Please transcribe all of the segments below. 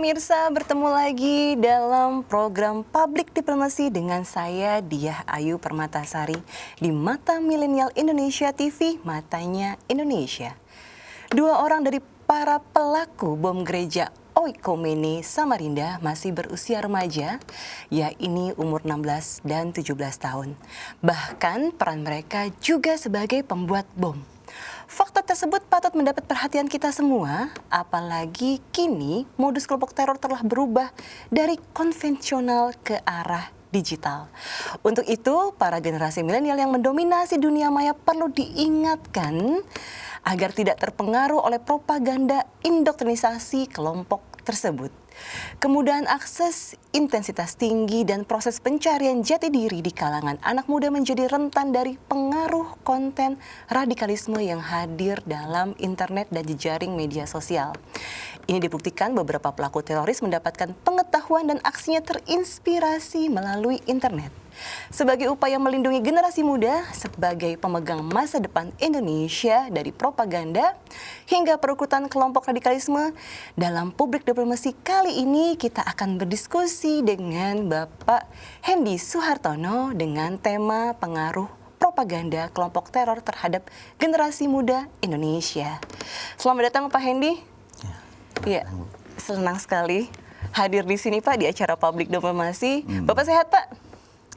pemirsa, bertemu lagi dalam program Public Diplomacy dengan saya Diah Ayu Permatasari di Mata Milenial Indonesia TV, Matanya Indonesia. Dua orang dari para pelaku bom gereja Oikumene Samarinda masih berusia remaja, yakni umur 16 dan 17 tahun. Bahkan peran mereka juga sebagai pembuat bom. Fakta tersebut patut mendapat perhatian kita semua, apalagi kini modus kelompok teror telah berubah dari konvensional ke arah digital. Untuk itu, para generasi milenial yang mendominasi dunia maya perlu diingatkan agar tidak terpengaruh oleh propaganda indoktrinisasi kelompok tersebut. Kemudahan akses, intensitas tinggi, dan proses pencarian jati diri di kalangan anak muda menjadi rentan dari pengaruh konten radikalisme yang hadir dalam internet dan jejaring media sosial. Ini dibuktikan beberapa pelaku teroris mendapatkan pengetahuan dan aksinya terinspirasi melalui internet. Sebagai upaya melindungi generasi muda sebagai pemegang masa depan Indonesia dari propaganda hingga perekrutan kelompok radikalisme, dalam Public Diplomasi kali ini kita akan berdiskusi dengan Bapak Hendy Suhartono dengan tema pengaruh propaganda kelompok teror terhadap generasi muda Indonesia. Selamat datang Pak Hendy. Ya, senang sekali hadir di sini Pak di acara Public Diplomasi. Bapak sehat Pak?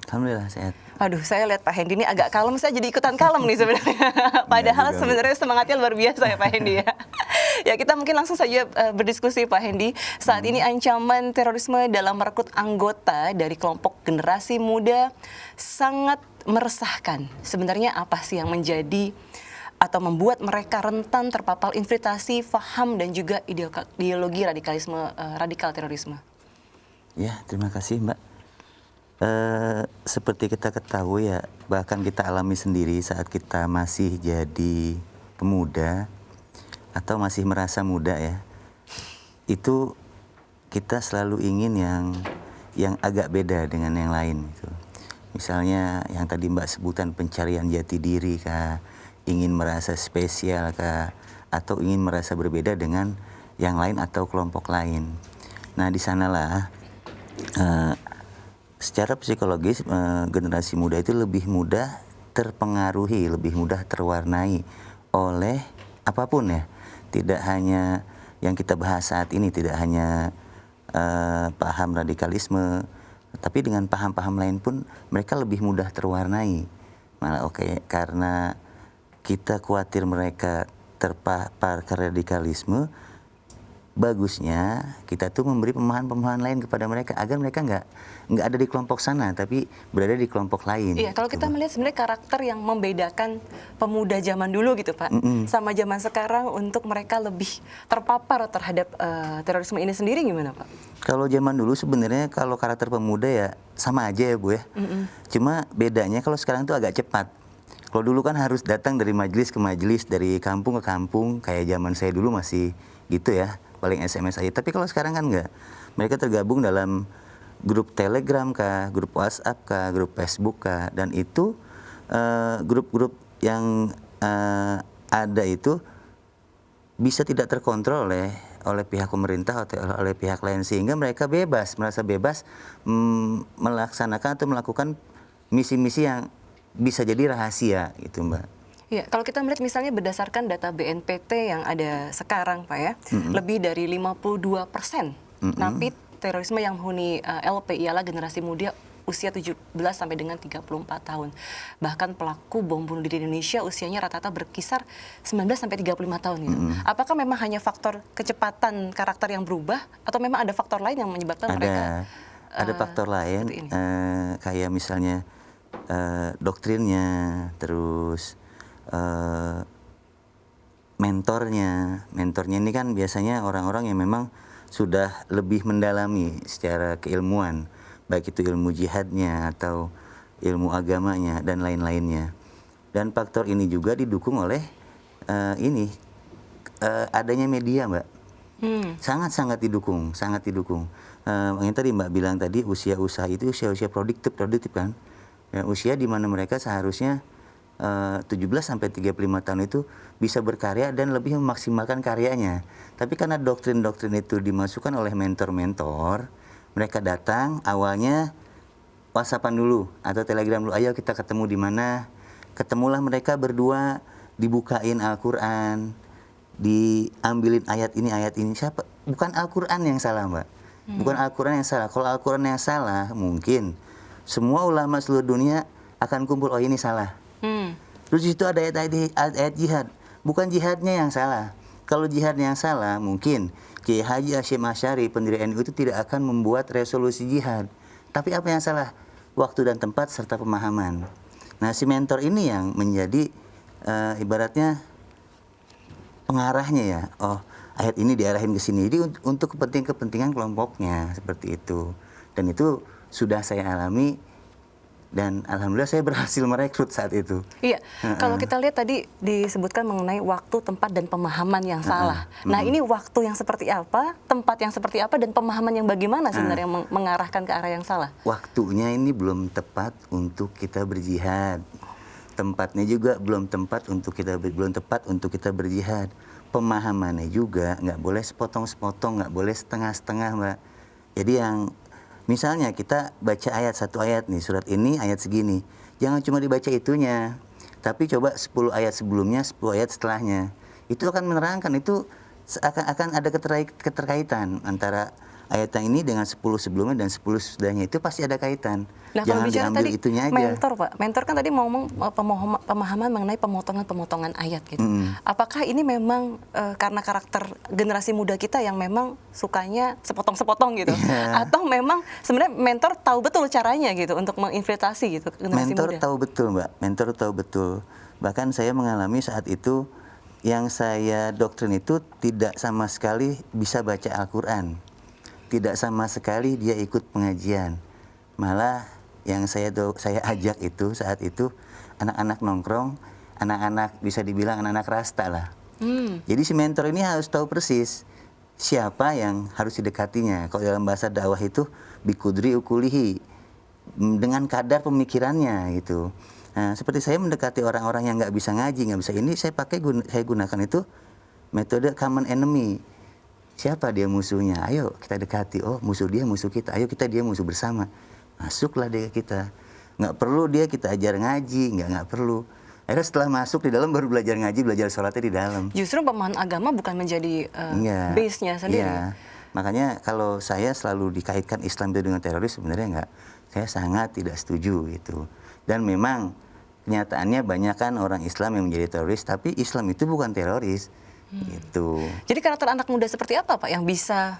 Alhamdulillah sehat. Aduh, saya lihat Pak Hendy ini agak kalem, saya jadi ikutan kalem nih sebenarnya. Padahal sebenarnya semangatnya luar biasa ya Pak Hendy ya. Ya, kita mungkin langsung saja berdiskusi Pak Hendy. Saat ini ancaman terorisme dalam merekrut anggota dari kelompok generasi muda sangat meresahkan. Sebenarnya apa sih yang menjadi atau membuat mereka rentan terpapar infiltrasi, faham dan juga ideologi radikal terorisme? Ya, terima kasih Mbak. Seperti kita ketahui ya, bahkan kita alami sendiri saat kita masih jadi pemuda atau masih merasa muda ya, itu kita selalu ingin yang agak beda dengan yang lain gitu. Misalnya yang tadi Mbak sebutan pencarian jati diri kah, ingin merasa spesial kah, atau ingin merasa berbeda dengan yang lain atau kelompok lain. Nah di sanalah secara psikologis generasi muda itu lebih mudah terpengaruhi, lebih mudah terwarnai oleh apapun ya. Tidak hanya yang kita bahas saat ini, tidak hanya paham radikalisme, tapi dengan paham-paham lain pun mereka lebih mudah terwarnai. Malah karena kita khawatir mereka terpapar ke radikalisme, bagusnya kita tuh memberi pemahaman-pemahaman lain kepada mereka agar mereka nggak ada di kelompok sana tapi berada di kelompok lain. Iya, kalau kita melihat sebenarnya karakter yang membedakan pemuda zaman dulu gitu Pak, sama zaman sekarang untuk mereka lebih terpapar terhadap terorisme ini sendiri gimana Pak? Kalau zaman dulu sebenarnya kalau karakter pemuda ya sama aja ya Bu ya. Cuma bedanya kalau sekarang tuh agak cepat. Kalau dulu kan harus datang dari majelis ke majelis, dari kampung ke kampung, kayak zaman saya dulu masih gitu ya. Paling SMS aja. Tapi kalau sekarang kan enggak. Mereka tergabung dalam grup Telegram kah, grup WhatsApp kah, grup Facebook kah, dan itu grup-grup yang ada itu bisa tidak terkontrol oleh pihak pemerintah atau oleh pihak lain sehingga mereka merasa bebas melaksanakan atau melakukan misi-misi yang bisa jadi rahasia gitu Mbak. Ya, kalau kita melihat misalnya berdasarkan data BNPT yang ada sekarang Pak ya, lebih dari 52% napi terorisme yang menghuni LP ialah generasi muda usia 17 sampai dengan 34 tahun. Bahkan pelaku bom bunuh diri di Indonesia usianya rata-rata berkisar 19 sampai 35 tahun gitu. Apakah memang hanya faktor kecepatan karakter yang berubah atau memang ada faktor lain yang menyebabkan mereka ada faktor lain kayak misalnya doktrinnya, terus mentornya ini kan biasanya orang-orang yang memang sudah lebih mendalami secara keilmuan, baik itu ilmu jihadnya atau ilmu agamanya dan lain-lainnya. Dan faktor ini juga didukung oleh adanya media Mbak. Sangat didukung. Yang tadi Mbak bilang tadi usia itu usia produktif kan, ya, usia di mana mereka seharusnya 17 sampai 35 tahun itu bisa berkarya dan lebih memaksimalkan karyanya. Tapi karena doktrin-doktrin itu dimasukkan oleh mentor-mentor, mereka datang awalnya WhatsAppan dulu atau Telegram dulu, ayo kita ketemu di mana. Ketemulah mereka berdua, dibukain Al-Qur'an, diambilin ayat ini. Siapa? Bukan Al-Qur'an yang salah, Mbak. Bukan Al-Qur'an yang salah. Kalau Al-Qur'an yang salah, mungkin semua ulama seluruh dunia akan kumpul, oh ini salah. Terus di situ ada ayat jihad. Bukan jihadnya yang salah. Kalau jihadnya yang salah, mungkin Kiai Haji Hashim Asy'ari pendiri NU itu tidak akan membuat resolusi jihad. Tapi apa yang salah? Waktu dan tempat serta pemahaman. Nah, si mentor ini yang menjadi ibaratnya pengarahnya ya. Oh, ayat ini diarahin ke sini. Jadi untuk kepentingan kelompoknya seperti itu. Dan itu sudah saya alami. Dan alhamdulillah saya berhasil merekrut saat itu. Iya, kalau kita lihat tadi disebutkan mengenai waktu, tempat, dan pemahaman yang salah. Nah, ini waktu yang seperti apa, tempat yang seperti apa, dan pemahaman yang bagaimana sebenarnya yang mengarahkan ke arah yang salah? Waktunya ini belum tepat untuk kita berjihad. Tempatnya juga belum tepat untuk kita berjihad. Pemahamannya juga nggak boleh sepotong-sepotong, nggak boleh setengah-setengah, Mbak. Jadi yang misalnya kita baca satu ayat nih, surat ini ayat segini. Jangan cuma dibaca itunya, tapi coba 10 ayat sebelumnya, 10 ayat setelahnya. Itu akan menerangkan, itu akan ada keterkaitan antara ayat yang ini dengan 10 sebelumnya dan 10 sesudahnya. Itu pasti ada kaitan. Nah, Jangan kalau bicara diambil tadi itunya aja. mentor, Pak. Mentor kan tadi ngomong pemahaman mengenai pemotongan-pemotongan ayat gitu. Apakah ini memang karena karakter generasi muda kita yang memang sukanya sepotong-sepotong gitu? Atau memang sebenarnya mentor tahu betul caranya gitu untuk menginfiltrasi gitu generasi Mentor muda? tahu betul, Mbak. Mentor tahu betul. Bahkan saya mengalami saat itu yang saya doktrin itu tidak sama sekali bisa baca Al-Qur'an. Tidak sama sekali dia ikut pengajian. Malah yang saya ajak itu saat itu anak-anak nongkrong, anak-anak bisa dibilang anak-anak rasta lah. Jadi si mentor ini harus tahu persis siapa yang harus didekatinya. Kalau dalam bahasa dakwah itu bikudri ukulihi, dengan kadar pemikirannya gitu. Nah, seperti saya mendekati orang-orang yang nggak bisa ngaji, nggak bisa ini, saya gunakan itu metode common enemy. Siapa dia musuhnya? Ayo kita dekati. Oh, musuh kita. Ayo dia musuh bersama. Masuklah dia ke kita. Nggak perlu dia kita ajar ngaji, nggak perlu. Akhirnya setelah masuk di dalam baru belajar ngaji, belajar sholatnya di dalam. Justru pemahaman agama bukan menjadi base-nya sendiri. Iya. Makanya kalau saya selalu dikaitkan Islam itu dengan teroris, sebenarnya nggak. Saya sangat tidak setuju gitu. Dan memang kenyataannya banyak kan orang Islam yang menjadi teroris, tapi Islam itu bukan teroris. Gitu. Jadi karakter anak muda seperti apa, Pak, yang bisa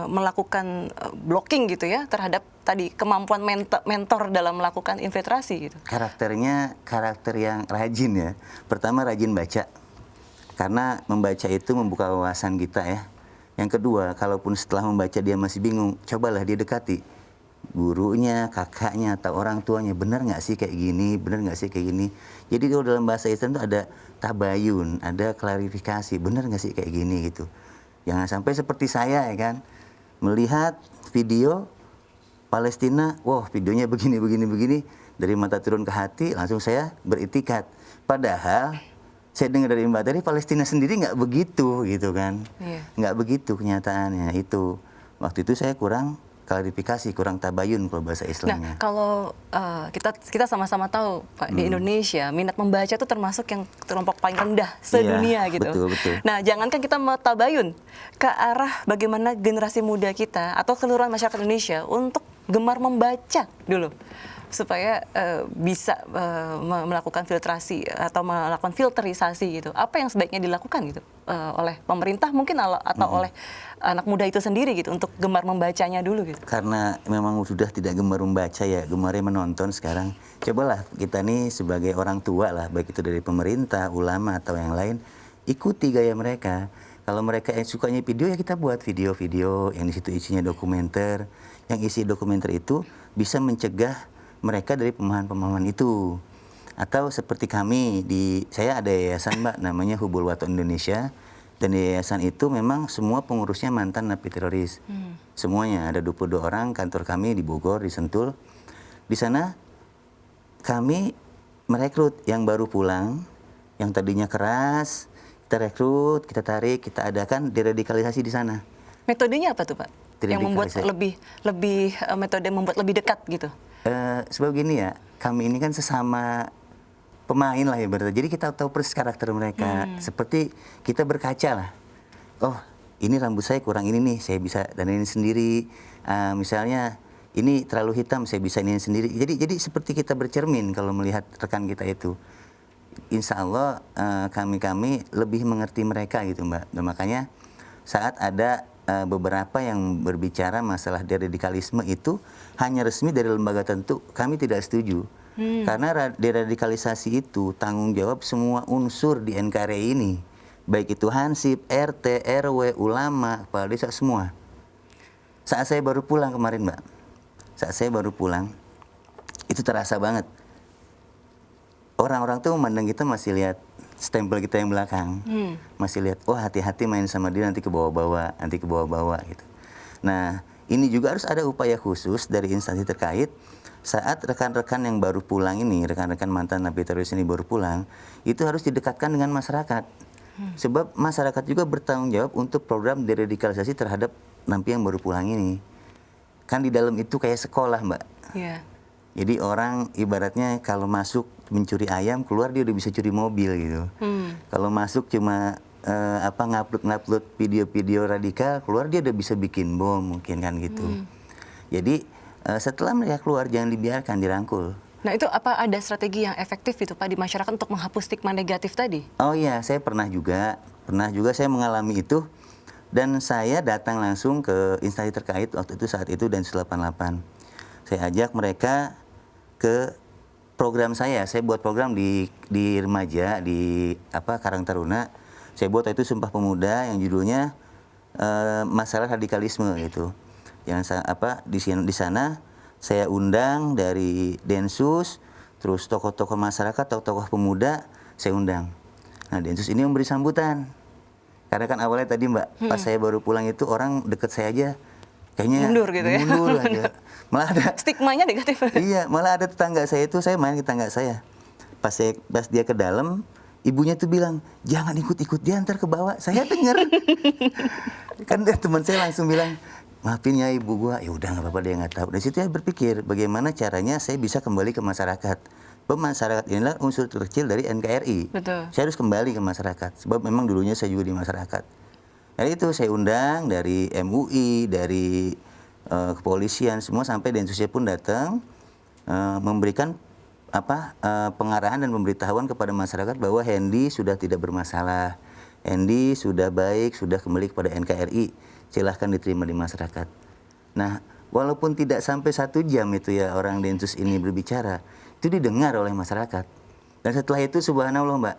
melakukan blocking gitu ya terhadap tadi kemampuan mentor dalam melakukan infiltrasi gitu? Karakternya karakter yang rajin ya. Pertama rajin baca. Karena membaca itu membuka wawasan kita ya. Yang kedua, kalaupun setelah membaca dia masih bingung, cobalah dia dekati gurunya, kakaknya, atau orang tuanya. Benar nggak sih kayak gini? Benar nggak sih kayak gini? Jadi kalau dalam bahasa Islam itu ada tabayun, ada klarifikasi. Benar nggak sih kayak gini gitu? Jangan sampai seperti saya ya kan, melihat video Palestina, wah videonya begini, dari mata turun ke hati, langsung saya beritikat. Padahal saya dengar dari Mbak tadi, Palestina sendiri nggak begitu gitu kan, nggak begitu kenyataannya. Itu waktu itu saya kurang klarifikasi, kurang tabayun kalau bahasa Islamnya. Nah, kalau kita sama-sama tahu, Pak, di Indonesia minat membaca itu termasuk yang kelompok paling rendah sedunia gitu. Betul. Nah, jangankan kita tabayun ke arah bagaimana generasi muda kita atau keseluruhan masyarakat Indonesia untuk gemar membaca dulu supaya bisa melakukan filtrasi atau melakukan filterisasi gitu. Apa yang sebaiknya dilakukan gitu oleh pemerintah mungkin atau oleh anak muda itu sendiri gitu untuk gemar membacanya dulu gitu. Karena memang sudah tidak gemar membaca ya, gemarnya menonton sekarang. Cobalah kita nih sebagai orang tua lah, baik itu dari pemerintah, ulama atau yang lain, ikuti gaya mereka. Kalau mereka yang sukanya video ya kita buat video-video yang di situ isinya dokumenter. Yang isi dokumenter itu bisa mencegah mereka dari pemahaman-pemahaman itu. Atau seperti kami saya ada yayasan, Mbak, namanya Hubul Waton Indonesia, dan di yayasan itu memang semua pengurusnya mantan napi teroris. Semuanya ada 22 orang, kantor kami di Bogor, di Sentul. Di sana kami merekrut yang baru pulang, yang tadinya keras, kita rekrut, kita tarik, kita adakan deradikalisasi di sana. Metodenya apa tuh Pak? Yang membuat Deradikalisasi. metode membuat lebih dekat gitu? Sebab gini ya, kami ini kan sesama pemain lah ya berarti. Jadi kita tahu persis karakter mereka. Seperti kita berkaca lah. Oh, ini rambut saya kurang ini nih, saya bisa dan ini sendiri. Misalnya ini terlalu hitam, saya bisa ini sendiri. Jadi seperti kita bercermin kalau melihat rekan kita itu. Insya Allah kami lebih mengerti mereka gitu Mbak. Dan makanya saat ada beberapa yang berbicara masalah deradikalisme itu hanya resmi dari lembaga tertentu, kami tidak setuju. Karena deradikalisasi itu tanggung jawab semua unsur di NKRI ini. Baik itu Hansip, RT, RW, ulama, kepala desa, semua. Saat saya baru pulang kemarin Mbak, itu terasa banget. Orang-orang tuh memandang kita masih lihat stempel kita yang belakang. Masih lihat, oh hati-hati main sama dia nanti ke bawah-bawah gitu. Nah, ini juga harus ada upaya khusus dari instansi terkait saat rekan-rekan yang baru pulang ini, rekan-rekan mantan napi teroris ini baru pulang, itu harus didekatkan dengan masyarakat. Sebab masyarakat juga bertanggung jawab untuk program deradikalisasi terhadap napi yang baru pulang ini. Kan di dalam itu kayak sekolah, Mbak. Iya. Jadi orang ibaratnya kalau masuk mencuri ayam, keluar dia udah bisa curi mobil gitu. Kalau masuk cuma ngupload video-video radikal, keluar dia udah bisa bikin bom mungkin kan gitu. Jadi setelah mereka keluar jangan dibiarkan, dirangkul. Nah itu apa ada strategi yang efektif itu Pak di masyarakat untuk menghapus stigma negatif tadi? Oh iya, saya pernah juga saya mengalami itu dan saya datang langsung ke instansi terkait waktu itu saat itu Densus 88. Saya ajak mereka ke program saya buat program di remaja di Karang Taruna. Saya buat itu Sumpah Pemuda yang judulnya masalah radikalisme gitu. Yang di sana saya undang dari Densus, terus tokoh-tokoh masyarakat, tokoh-tokoh pemuda saya undang. Nah, Densus ini memberi sambutan. Karena kan awalnya tadi Mbak, pas saya baru pulang itu orang deket saya aja kayaknya mundur gitu ya. Mundur aja. Malah ada stigmanya negatif. Iya, malah ada tetangga saya itu, saya main ke tetangga saya. Pas dia ke dalam, ibunya tuh bilang, "Jangan ikut-ikut dia, ntar ke bawah." Saya denger. Kan teman saya langsung bilang, "Maafin ya ibu gua." Ya udah nggak apa-apa, dia nggak tahu. Dari situ saya berpikir bagaimana caranya saya bisa kembali ke masyarakat. Masyarakat inilah unsur terkecil dari NKRI. Betul. Saya harus kembali ke masyarakat. Sebab memang dulunya saya juga di masyarakat. Dari itu saya undang dari MUI, dari kepolisian semua sampai Densusnya pun datang memberikan pengarahan dan pemberitahuan kepada masyarakat bahwa Hendy sudah tidak bermasalah, Hendy sudah baik, sudah kembali kepada NKRI, silahkan diterima di masyarakat. Nah, walaupun tidak sampai 1 jam itu ya orang Densus ini berbicara, itu didengar oleh masyarakat. Dan setelah itu subhanallah Mbak,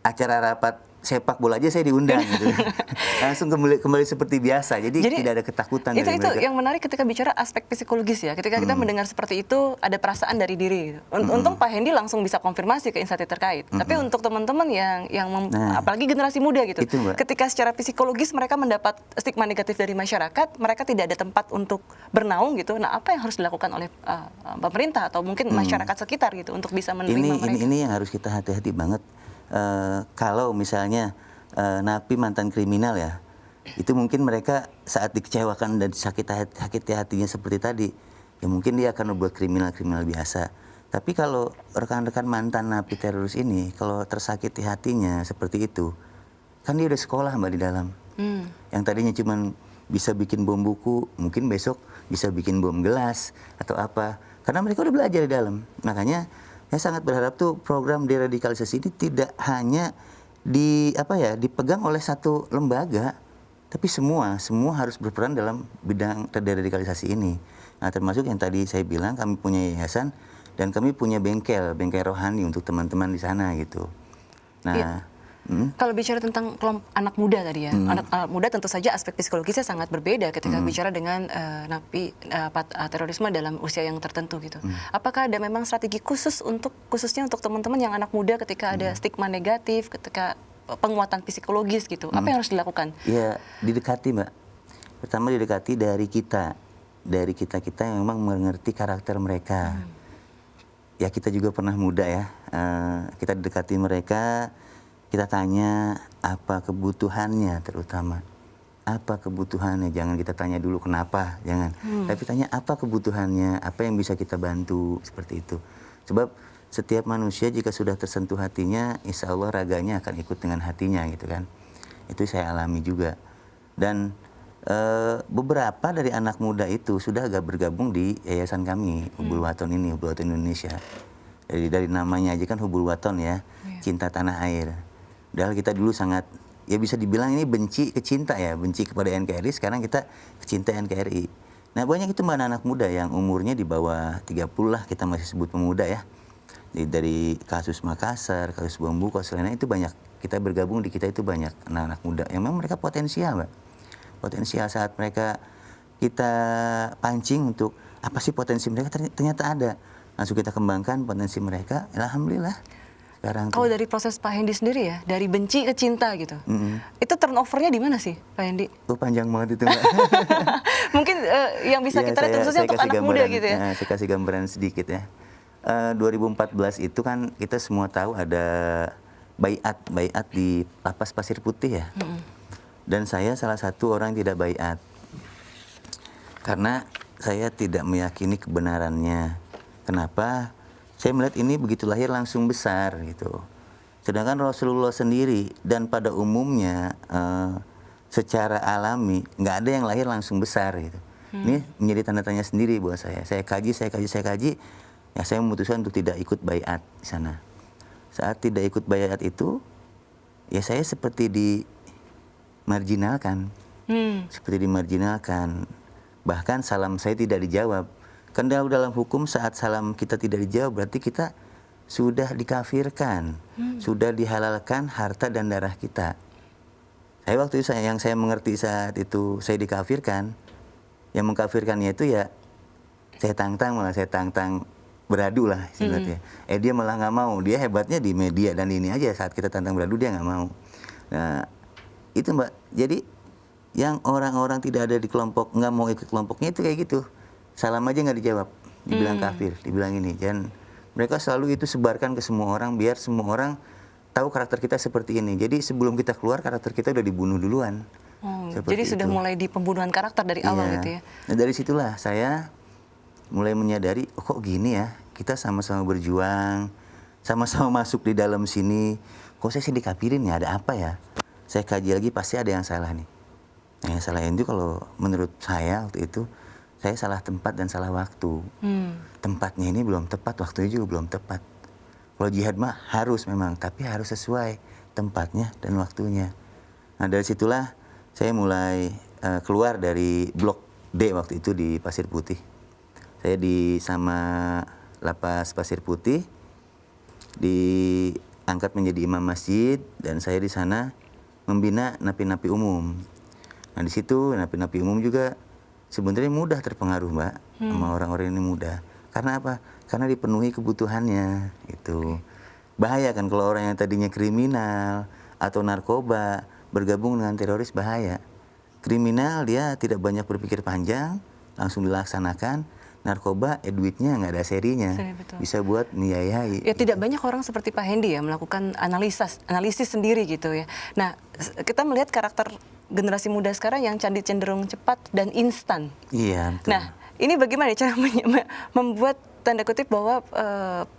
acara rapat sepak bola aja saya diundang gitu. Langsung kembali seperti biasa. Jadi tidak ada ketakutan dari mereka. Itu yang menarik ketika bicara aspek psikologis ya. Ketika kita mendengar seperti itu ada perasaan dari diri. Untung Pak Hendy langsung bisa konfirmasi ke instansi terkait. Tapi untuk teman-teman apalagi generasi muda gitu. Itu, ketika secara psikologis mereka mendapat stigma negatif dari masyarakat, mereka tidak ada tempat untuk bernaung gitu. Nah, apa yang harus dilakukan oleh pemerintah atau mungkin masyarakat sekitar gitu untuk bisa menerima mereka? Ini yang harus kita hati-hati banget. Kalau misalnya napi mantan kriminal ya, itu mungkin mereka saat dikecewakan dan sakit hatinya seperti tadi, ya mungkin dia akan membuat kriminal biasa. Tapi kalau rekan-rekan mantan napi teroris ini, kalau tersakiti hatinya seperti itu, kan dia udah sekolah Mbak di dalam. Yang tadinya cuma bisa bikin bom buku, mungkin besok bisa bikin bom gelas atau apa, karena mereka udah belajar di dalam. Makanya saya sangat berharap tuh program deradikalisasi ini tidak hanya dipegang oleh satu lembaga, tapi semua harus berperan dalam bidang deradikalisasi ini. Nah, termasuk yang tadi saya bilang kami punya yayasan dan kami punya bengkel rohani untuk teman-teman di sana gitu. Nah, kalau bicara tentang kelompok anak muda tadi ya, anak muda tentu saja aspek psikologisnya sangat berbeda ketika bicara dengan napi terorisme dalam usia yang tertentu gitu. Apakah ada memang strategi khususnya untuk teman-teman yang anak muda ketika ada stigma negatif, ketika penguatan psikologis gitu, apa yang harus dilakukan? Ya, didekati Mbak. Pertama didekati dari kita yang memang mengerti karakter mereka. ya kita juga pernah muda ya. Kita dekati mereka, kita tanya apa kebutuhannya terutama. Apa kebutuhannya, jangan kita tanya dulu kenapa, jangan. Tapi tanya apa kebutuhannya, apa yang bisa kita bantu, seperti itu. Sebab setiap manusia jika sudah tersentuh hatinya, insya Allah raganya akan ikut dengan hatinya gitu kan. Itu saya alami juga. Dan beberapa dari anak muda itu sudah agak bergabung di yayasan kami, Hubul Waton ini, Hubul Waton Indonesia. Dari namanya aja kan Hubul Waton ya, cinta tanah air. Padahal kita dulu sangat, ya bisa dibilang ini benci ke cinta ya, benci kepada NKRI, sekarang kita kecinta NKRI. Nah banyak itu anak muda yang umurnya di bawah 30 lah, kita masih sebut pemuda ya. Dari kasus Makassar, kasus Bom Buko, selain itu banyak, kita bergabung di kita itu banyak anak-anak muda yang memang mereka potensial Mbak. Potensial saat mereka kita pancing untuk apa sih potensi mereka, ternyata ada. Langsung kita kembangkan potensi mereka, alhamdulillah. Kalau dari proses Pak Hendy sendiri ya, dari benci ke cinta gitu, itu turnovernya di mana sih Pak Hendy? Oh panjang banget itu Mbak. Mungkin yang bisa kita lihat khususnya untuk anak muda gitu ya. Saya kasih gambaran sedikit ya. 2014 itu kan kita semua tahu ada baiat di Lapas Pasir Putih ya. Dan saya salah satu orang yang tidak baiat. Karena saya tidak meyakini kebenarannya. Kenapa? Saya melihat ini begitu lahir langsung besar gitu. Sedangkan Rasulullah sendiri dan pada umumnya secara alami nggak ada yang lahir langsung besar gitu. Ini menjadi tanda tanya sendiri buat saya. Saya kaji, ya saya memutuskan untuk tidak ikut baiat di sana. Saat tidak ikut baiat itu, ya saya seperti dimarginalkan. Seperti dimarginalkan. Bahkan salam saya tidak dijawab. Kan dalam hukum saat salam kita tidak dijawab berarti kita sudah dikafirkan, sudah dihalalkan harta dan darah kita. Saya waktu itu yang saya mengerti saat itu saya dikafirkan, yang mengkafirkannya itu ya saya tantang beradu lah sebetulnya. Dia malah nggak mau, dia hebatnya di media dan ini aja saat kita tantang beradu dia nggak mau. Nah itu Mbak, jadi yang orang-orang tidak ada di kelompok nggak mau ikut kelompoknya itu kayak gitu. Salam aja nggak dijawab, dibilang kafir, dibilang ini. Dan mereka selalu itu sebarkan ke semua orang biar semua orang tahu karakter kita seperti ini. Jadi sebelum kita keluar karakter kita udah dibunuh duluan. Jadi sudah mulai di pembunuhan karakter dari awal gitu ya. Nah dari situlah saya mulai menyadari, oh, kok gini ya, kita sama-sama berjuang, sama-sama masuk di dalam sini. Kok saya sih dikafirin ya, ada apa ya? Saya kaji lagi pasti ada yang salah nih. Nah yang salah itu kalau menurut saya waktu itu, saya salah tempat dan salah waktu. Tempatnya ini belum tepat, waktunya juga belum tepat. Kalau jihad mah harus memang, tapi harus sesuai tempatnya dan waktunya. Nah dari situlah saya mulai keluar dari blok D waktu itu di Pasir Putih. Saya sama Lapas Pasir Putih diangkat menjadi imam masjid dan saya di sana membina napi-napi umum. Nah di situ napi-napi umum juga sebenarnya mudah terpengaruh Mbak sama orang-orang ini mudah. Karena apa? Karena dipenuhi kebutuhannya gitu. Bahaya kan kalau orang yang tadinya kriminal atau narkoba bergabung dengan teroris, bahaya. Kriminal dia tidak banyak berpikir panjang, langsung dilaksanakan. Narkoba duitnya nggak ada serinya, bisa buat niayai. Ya tidak banyak orang seperti Pak Hendy ya melakukan analisis sendiri gitu ya. Nah kita melihat karakter generasi muda sekarang yang cenderung cepat dan instan. Iya. Betul. Nah ini bagaimana cara membuat tanda kutip bahwa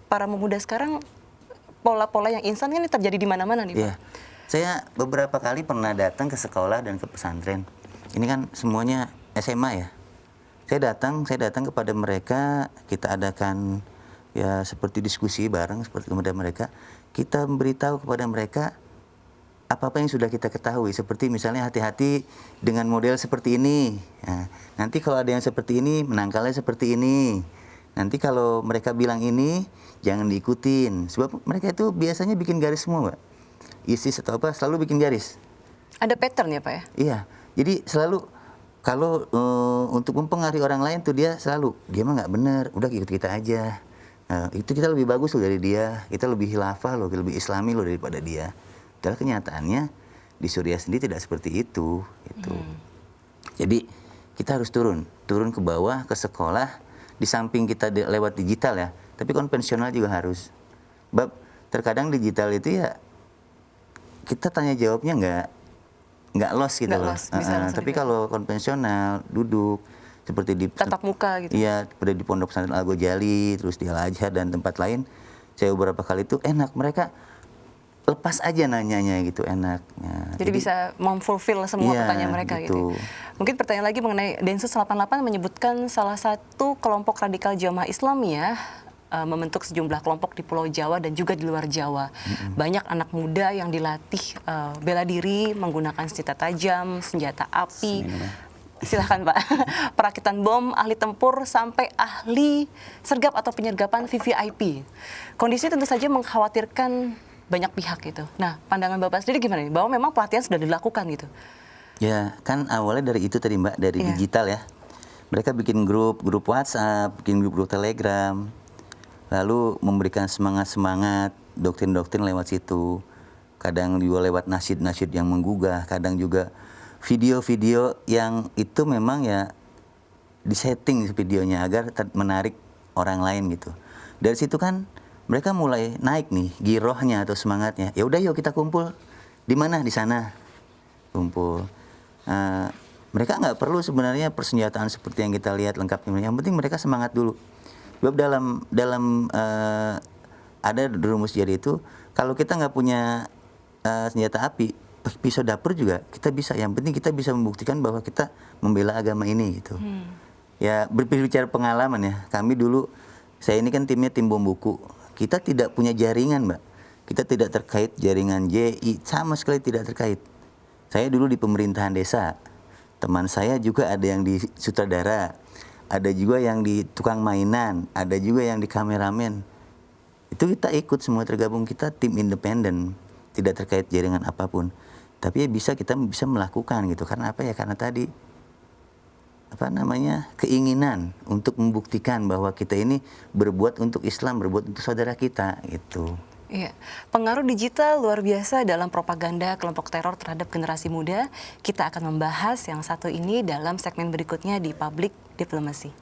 para pemuda sekarang pola-pola yang instan ini terjadi di mana-mana nih Pak? Iya. Saya beberapa kali pernah datang ke sekolah dan ke pesantren. Ini kan semuanya SMA ya. Saya datang kepada mereka, kita adakan ya seperti diskusi bareng seperti kepada mereka. Kita memberitahu kepada mereka apa-apa yang sudah kita ketahui. Seperti misalnya hati-hati dengan model seperti ini. Nah, nanti kalau ada yang seperti ini, menangkalnya seperti ini. Nanti kalau mereka bilang ini, jangan diikutin. Sebab mereka itu biasanya bikin garis semua, Mbak. ISIS atau apa, selalu bikin garis. Ada pattern ya, Pak ya? Iya, jadi selalu kalau untuk mempengaruhi orang lain tuh dia selalu, dia mah nggak benar, udah ikut kita aja. Nah, itu kita lebih bagus loh dari dia, kita lebih khilafah loh, lebih islami loh daripada dia. Padahal kenyataannya di Suriah sendiri tidak seperti itu. Gitu. Jadi kita harus turun ke bawah, ke sekolah. Di samping kita lewat digital ya, tapi konvensional juga harus. Bab terkadang digital itu ya kita tanya jawabnya nggak lost gitu Nggak loh. lost, bisa langsung Tapi dijawab. kalau konvensional duduk seperti di Tatap muka gitu. iya, seperti di Pondok Pesantren Al Ghazali, terus di Al Azhar dan tempat lain, saya beberapa kali itu enak, mereka lepas aja nanyanya gitu, enak. Ya, Jadi bisa memfulfill semua iya, pertanyaan mereka gitu. gitu. Mungkin pertanyaan lagi mengenai Densus 88 menyebutkan salah satu kelompok radikal Jamaah Islamiyah membentuk sejumlah kelompok di Pulau Jawa dan juga di luar Jawa. Banyak anak muda yang dilatih bela diri menggunakan senjata tajam, senjata api. Silahkan Pak. Perakitan bom, ahli tempur, sampai ahli sergap atau penyergapan VVIP. Kondisi tentu saja mengkhawatirkan banyak pihak gitu. Nah, pandangan Bapak sendiri gimana nih? Bahwa memang pelatihan sudah dilakukan gitu. Ya, kan awalnya dari itu tadi Mbak, dari Iya. digital ya. Mereka bikin grup WhatsApp, bikin grup Telegram, lalu memberikan semangat-semangat, doktrin-doktrin lewat situ. Kadang juga lewat nasyid-nasyid yang menggugah, kadang juga video-video yang itu memang ya disetting videonya agar menarik orang lain gitu. Dari situ kan mereka mulai naik nih girohnya atau semangatnya. Ya udah yuk kita kumpul. Di mana? Di sana. Kumpul. Mereka nggak perlu sebenarnya persenjataan seperti yang kita lihat lengkapnya. Yang penting mereka semangat dulu. Sebab dalam ada rumus jadi itu, kalau kita nggak punya senjata api, pisau dapur juga kita bisa. Yang penting kita bisa membuktikan bahwa kita membela agama ini gitu. Ya berbicara pengalaman ya. Kami dulu, saya ini kan timnya tim bom buku. Kita tidak punya jaringan, Mbak. Kita tidak terkait jaringan JI, sama sekali tidak terkait. Saya dulu di pemerintahan desa. Teman saya juga ada yang di sutradara, ada juga yang di tukang mainan, ada juga yang di kameramen. Itu kita ikut semua, tergabung, kita tim independen, tidak terkait jaringan apapun. Tapi ya kita bisa melakukan gitu. Karena apa ya? Karena tadi keinginan untuk membuktikan bahwa kita ini berbuat untuk Islam, berbuat untuk saudara kita gitu. Iya, pengaruh digital luar biasa dalam propaganda kelompok teror terhadap generasi muda. Kita akan membahas yang satu ini dalam segmen berikutnya di Public Diplomacy.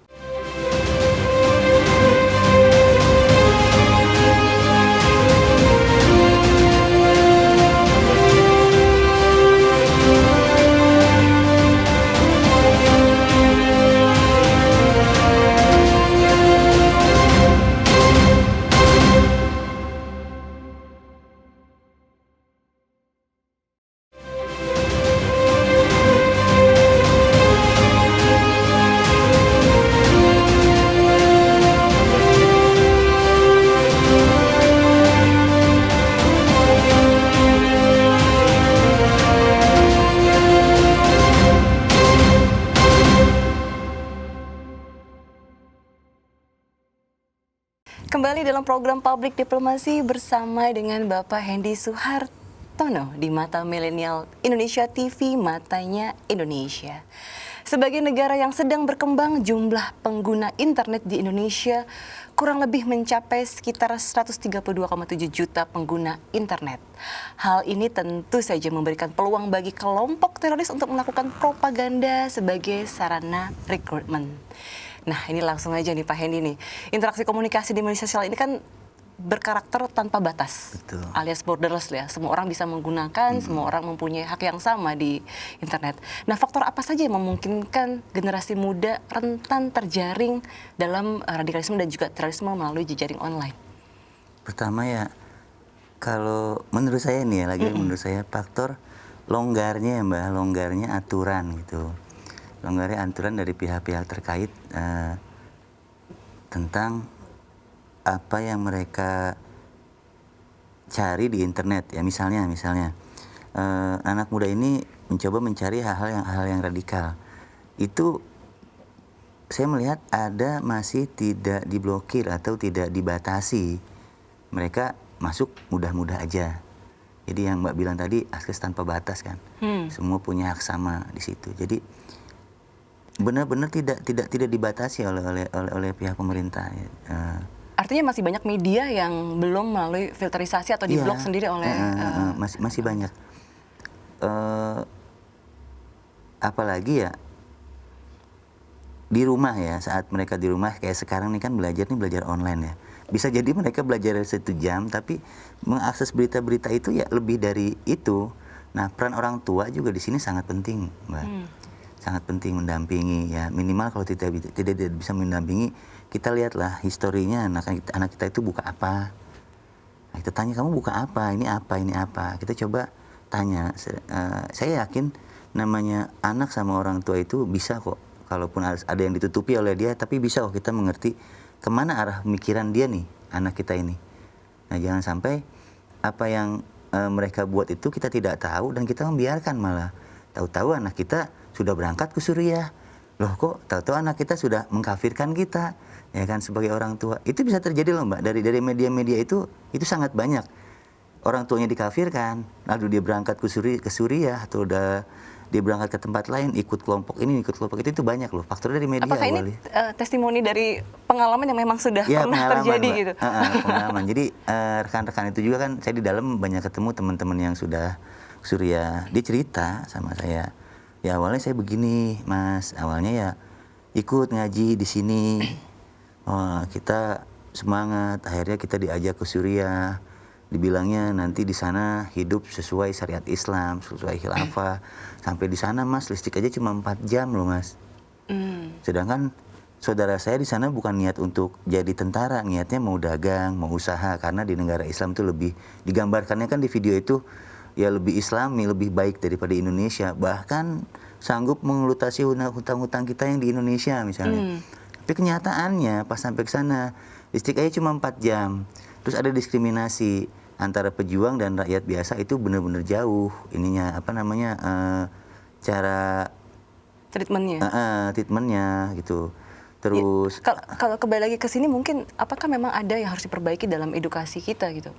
Kembali dalam program Public Diplomacy bersama dengan Bapak Hendy Suhartono di Mata Milenial Indonesia TV, Matanya Indonesia. Sebagai negara yang sedang berkembang, jumlah pengguna internet di Indonesia kurang lebih mencapai sekitar 132,7 juta pengguna internet. Hal ini tentu saja memberikan peluang bagi kelompok teroris untuk melakukan propaganda sebagai sarana rekrutmen. Nah, ini langsung aja nih Pak Hendy nih. Interaksi komunikasi di media sosial ini kan berkarakter tanpa batas, Betul. alias borderless ya. Semua orang bisa menggunakan, semua orang mempunyai hak yang sama di internet. Nah, faktor apa saja yang memungkinkan generasi muda rentan terjaring dalam radikalisme dan juga terorisme melalui jejaring online? Pertama ya, kalau menurut saya nih ya, menurut saya faktor longgarnya ya Mbak, longgarnya aturan gitu. Longgarnya aturan dari pihak-pihak terkait tentang apa yang mereka cari di internet ya. Misalnya anak muda ini mencoba mencari hal yang radikal. Itu saya melihat masih tidak diblokir atau tidak dibatasi. Mereka masuk mudah-mudah aja. Jadi yang Mbak bilang tadi, akses tanpa batas kan. Semua punya hak sama di situ. Jadi benar-benar tidak dibatasi oleh pihak pemerintah. Artinya masih banyak media yang belum melalui filterisasi atau diblok sendiri oleh masih banyak. Apalagi ya di rumah ya, saat mereka di rumah kayak sekarang nih kan belajar online ya. bisa jadi mereka belajar 1 jam, tapi mengakses berita-berita itu ya lebih dari itu. Nah, peran orang tua juga di sini sangat penting, Mbak. Sangat penting mendampingi ya, minimal kalau tidak bisa mendampingi, kita lihatlah historinya anak kita itu buka apa. Nah, kita tanya, kamu buka apa? Ini apa? Ini apa? Kita coba tanya. Saya yakin namanya anak sama orang tua itu bisa kok, kalaupun ada yang ditutupi oleh dia, tapi bisa kok kita mengerti kemana arah pemikiran dia nih, anak kita ini. Nah, jangan sampai apa yang mereka buat itu kita tidak tahu dan kita membiarkan, malah tahu-tahu anak kita sudah berangkat ke Suriah. Loh, kok tahu-tahu anak kita sudah mengkafirkan kita, ya kan, sebagai orang tua. Itu bisa terjadi loh, Mbak, dari media-media itu sangat banyak. Orang tuanya dikafirkan, lalu dia berangkat ke Suriah atau dia berangkat ke tempat lain, ikut kelompok ini, ikut kelompok itu banyak loh. Faktor dari media. Apakah ini testimoni dari pengalaman yang memang sudah ya, pernah terjadi, Mbak? Gitu? Pengalaman. Jadi rekan-rekan itu juga kan, saya di dalam banyak ketemu teman-teman yang sudah Suriah. Dia cerita sama saya, ya awalnya saya begini, Mas. Awalnya ya ikut ngaji di sini. Oh, kita semangat. Akhirnya kita diajak ke Suriah. Dibilangnya nanti di sana hidup sesuai syariat Islam, sesuai khilafah. Sampai di sana, Mas, listrik aja cuma 4 jam loh, Mas. Sedangkan saudara saya di sana bukan niat untuk jadi tentara, niatnya mau dagang, mau usaha, karena di negara Islam itu lebih digambarkannya kan di video itu ya lebih Islami, lebih baik daripada Indonesia. Bahkan sanggup mengelutasi hutang-hutang kita yang di Indonesia misalnya. Tapi kenyataannya pas sampai ke sana listrik aja cuma 4 jam. Terus ada diskriminasi antara pejuang dan rakyat biasa, itu benar-benar jauh ininya, apa namanya, cara treatmentnya gitu. Terus kalau kembali lagi ke sini, mungkin apakah memang ada yang harus diperbaiki dalam edukasi kita gitu,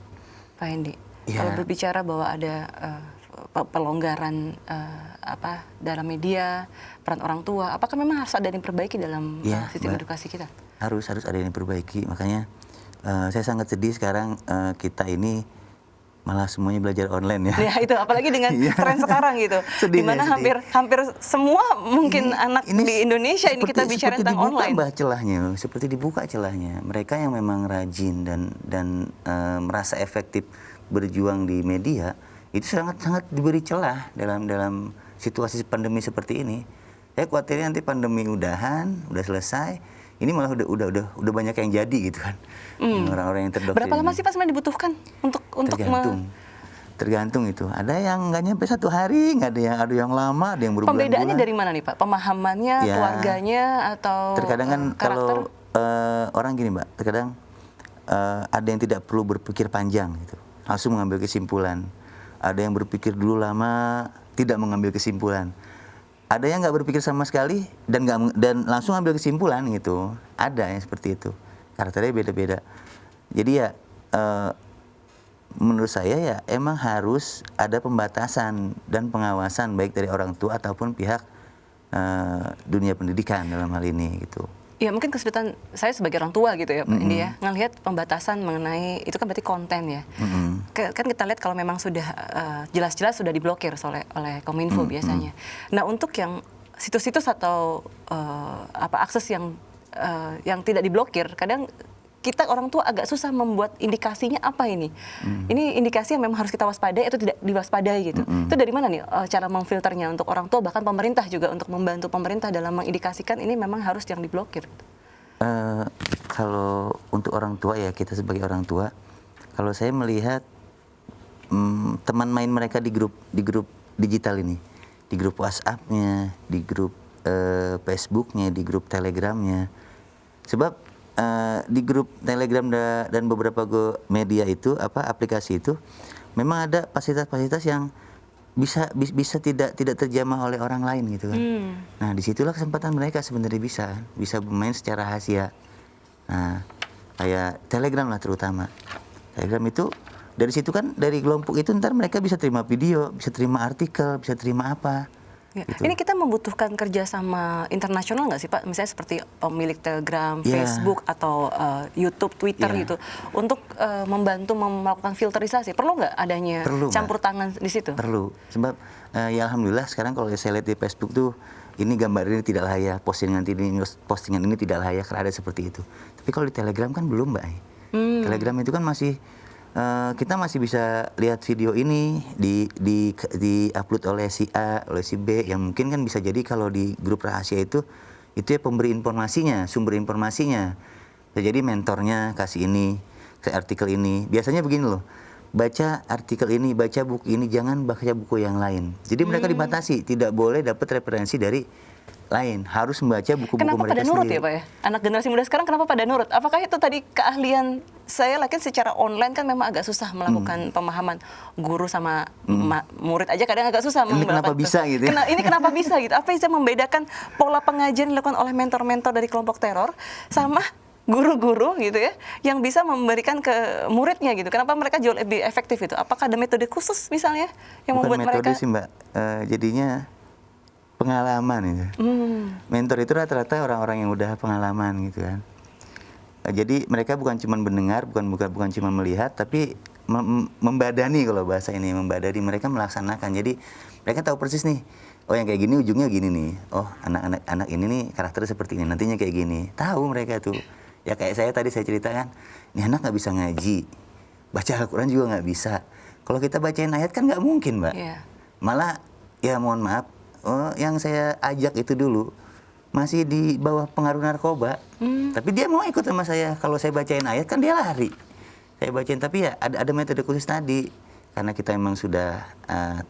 Pak Hendy? Ya. Kalau berbicara bahwa ada pelonggaran dalam media, peran orang tua, apakah memang harus ada yang diperbaiki dalam sistem edukasi kita? Harus ada yang diperbaiki. Makanya saya sangat sedih sekarang kita ini malah semuanya belajar online ya. Ya itu, apalagi dengan tren sekarang gitu. Dimana hampir semua mungkin anak di Indonesia ini kita bicara tentang online. Seperti dibuka celahnya. Mereka yang memang rajin dan merasa efektif berjuang di media, itu sangat diberi celah dalam situasi pandemi seperti ini. Saya khawatirnya nanti pandemi udah selesai, ini malah udah banyak yang jadi gitu kan. Orang-orang yang terdoktrin. Berapa lama sih Pak sebenarnya dibutuhkan untuk tergantung itu. Ada yang nggak nyampe 1 hari, ada yang lama, ada yang berbulan-bulan. Pembedaannya dari mana nih Pak? Pemahamannya, keluarganya, atau terkadang kan karakter? Kalau orang gini, Mbak, terkadang ada yang tidak perlu berpikir panjang gitu, langsung mengambil kesimpulan. Ada yang berpikir dulu lama, tidak mengambil kesimpulan. Ada yang nggak berpikir sama sekali dan langsung ambil kesimpulan gitu. Ada yang seperti itu. Karakternya beda-beda. Jadi ya menurut saya ya emang harus ada pembatasan dan pengawasan baik dari orang tua ataupun pihak dunia pendidikan dalam hal ini gitu. Ya mungkin kesulitan saya sebagai orang tua gitu ya Pak Hendy ya, ngelihat pembatasan mengenai itu kan berarti konten ya. Kan kita lihat kalau memang sudah jelas-jelas sudah diblokir oleh Kominfo biasanya. Nah untuk yang situs-situs atau akses yang tidak diblokir, kadang kita orang tua agak susah membuat indikasinya apa ini. Ini indikasi yang memang harus kita waspadai atau tidak diwaspadai gitu. Itu dari mana nih cara memfilternya untuk orang tua, bahkan pemerintah juga untuk membantu pemerintah dalam mengindikasikan ini memang harus yang diblokir. Kalau untuk orang tua ya, kita sebagai orang tua, kalau saya melihat teman main mereka di grup digital ini, di grup WhatsApp-nya, di grup Facebook-nya, di grup Telegram-nya. Sebab di grup Telegram dan beberapa media itu, aplikasi itu, memang ada fasilitas-fasilitas yang bisa tidak terjamah oleh orang lain gitu kan. Nah disitulah kesempatan mereka sebenarnya bisa bermain secara rahasia. Nah kayak Telegram lah terutama. Telegram itu dari situ kan, dari kelompok itu ntar mereka bisa terima video, bisa terima artikel, bisa terima apa. Ya. Gitu. Ini kita membutuhkan kerjasama internasional nggak sih Pak? Misalnya seperti pemilik Telegram, Facebook, atau YouTube, Twitter gitu, untuk membantu melakukan filterisasi. Perlu nggak adanya campur tangan di situ? Perlu. Sebab ya alhamdulillah sekarang kalau saya lihat di Facebook tuh, ini gambar ini tidak layak, postingan ini tidak layak, karena ada seperti itu. Tapi kalau di Telegram kan belum, Mbak. Telegram itu kan masih kita masih bisa lihat video ini di upload oleh si A, oleh si B, yang mungkin kan bisa jadi kalau di grup rahasia itu ya pemberi informasinya, sumber informasinya. Bisa jadi mentornya kasih ini, artikel ini. Biasanya begini loh, baca artikel ini, baca buku ini, jangan baca buku yang lain. Jadi mereka dibatasi, tidak boleh dapat referensi dari lain, harus membaca buku-buku Kenapa mereka pada nurut sendiri. ya Pak ya? Anak generasi muda sekarang kenapa pada nurut? Apakah itu tadi keahlian saya yakin secara online kan memang agak susah melakukan pemahaman guru sama murid aja kadang agak susah. Ini kenapa bisa gitu ya? Ini kenapa bisa gitu? Apa yang bisa membedakan pola pengajian yang dilakukan oleh mentor-mentor dari kelompok teror sama guru-guru gitu ya yang bisa memberikan ke muridnya gitu? Kenapa mereka jauh lebih efektif itu? Apakah ada metode khusus misalnya yang Bukan membuat metode mereka? sih Mbak, jadinya pengalaman itu. Mentor itu rata-rata orang-orang yang udah pengalaman gitu kan. Jadi mereka bukan cuma mendengar, bukan cuma melihat, tapi membadani, kalau bahasa ini membadani, mereka melaksanakan. Jadi mereka tahu persis nih, oh yang kayak gini ujungnya gini nih. Oh anak ini nih karakternya seperti ini, nantinya kayak gini. Tahu mereka tuh. Ya kayak saya tadi saya ceritakan, ini anak nggak bisa ngaji, baca Al-Quran juga nggak bisa. Kalau kita bacain ayat kan nggak mungkin Mbak. Yeah. Malah ya mohon maaf, yang saya ajak itu dulu masih di bawah pengaruh narkoba, tapi dia mau ikut sama saya. Kalau saya bacain ayat kan dia lari. Saya bacain, tapi ya ada metode khusus tadi, karena kita memang sudah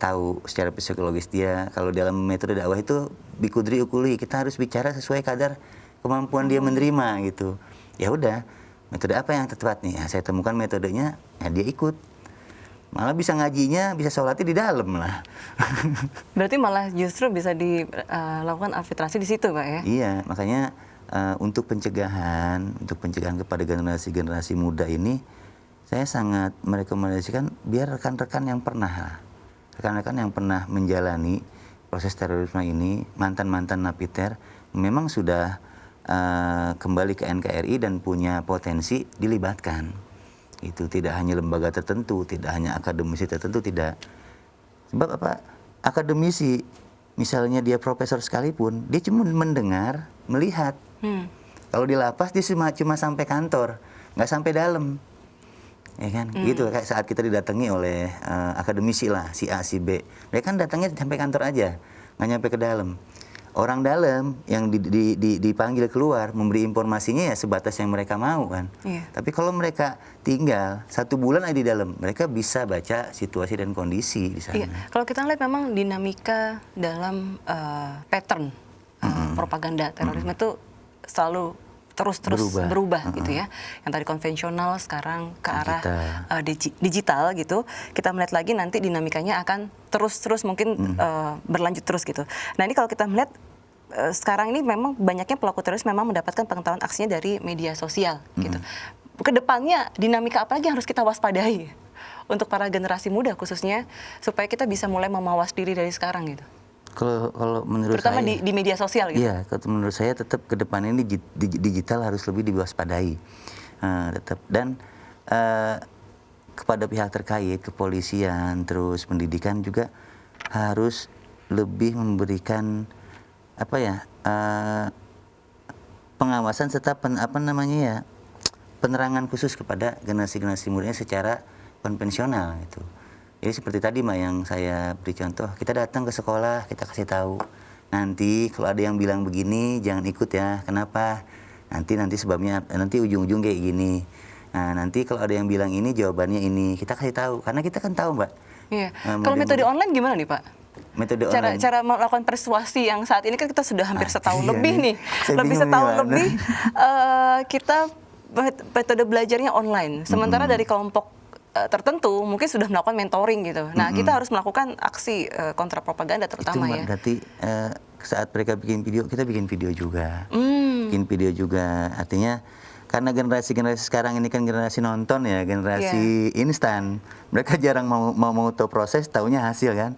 tahu secara psikologis dia. Kalau dalam metode dakwah itu bikudri ukuli, kita harus bicara sesuai kadar kemampuan dia menerima gitu. Ya udah, metode apa yang tepat nih? Saya temukan metodenya, ya dia ikut. Malah bisa ngajinya, bisa sholatnya di dalam lah. Berarti malah justru bisa dilakukan infiltrasi di situ, Pak ya? Iya, makanya untuk pencegahan kepada generasi muda ini, saya sangat merekomendasikan biar rekan-rekan yang pernah menjalani proses terorisme ini, mantan-mantan napiter, memang sudah kembali ke NKRI dan punya potensi dilibatkan. Itu tidak hanya lembaga tertentu, tidak hanya akademisi tertentu, tidak. Sebab apa? Akademisi, misalnya dia profesor sekalipun, dia cuma mendengar, melihat. Kalau di lapas dia cuma sampai kantor, nggak sampai dalam. Ya kan? Gitu kayak saat kita didatangi oleh akademisi lah, si A, si B. Mereka kan datangnya sampai kantor aja, nggak nyampe ke dalam. Orang dalam yang dipanggil keluar memberi informasinya ya sebatas yang mereka mau kan. Iya. Tapi kalau mereka tinggal 1 bulan aja di dalam, mereka bisa baca situasi dan kondisi di sana. Iya. Kalau kita lihat memang dinamika dalam pattern propaganda terorisme itu selalu terus berubah gitu ya. Yang tadi konvensional sekarang ke arah digital gitu. Kita melihat lagi nanti dinamikanya akan terus mungkin berlanjut terus gitu. Nah ini kalau kita melihat sekarang ini memang banyaknya pelaku teroris memang mendapatkan pengetahuan aksinya dari media sosial gitu. Kedepannya dinamika apa lagi yang harus kita waspadai untuk para generasi muda khususnya supaya kita bisa mulai memawas diri dari sekarang gitu. Kalau menurut terutama saya, di media sosial gitu. Iya, menurut saya tetap ke depan ini digital harus lebih diwaspadai. Tetap dan kepada pihak terkait, kepolisian, terus pendidikan juga harus lebih memberikan pengawasan serta penerangan khusus kepada generasi mudanya secara konvensional gitu. Jadi seperti tadi Mbak yang saya beri contoh, kita datang ke sekolah, kita kasih tahu. Nanti kalau ada yang bilang begini, jangan ikut ya. Kenapa? Nanti sebabnya, nanti ujung-ujung kayak gini. Nah, nanti kalau ada yang bilang ini, jawabannya ini. Kita kasih tahu, karena kita kan tahu Mbak. Iya. Kalau metode online gimana nih Pak? Metode online. Cara melakukan persuasi yang saat ini kan kita sudah hampir setahun lebih nih. Saya Lebih bingung setahun gimana. lebih kita metode belajarnya online. Sementara dari kelompok tertentu mungkin sudah melakukan mentoring gitu. Nah, kita harus melakukan aksi kontra propaganda terutama itu, ya. Berarti saat mereka bikin video, kita bikin video juga. Bikin video juga. Artinya karena generasi sekarang ini kan generasi nonton ya, generasi instan. Mereka jarang mau tahu proses, taunya hasil kan.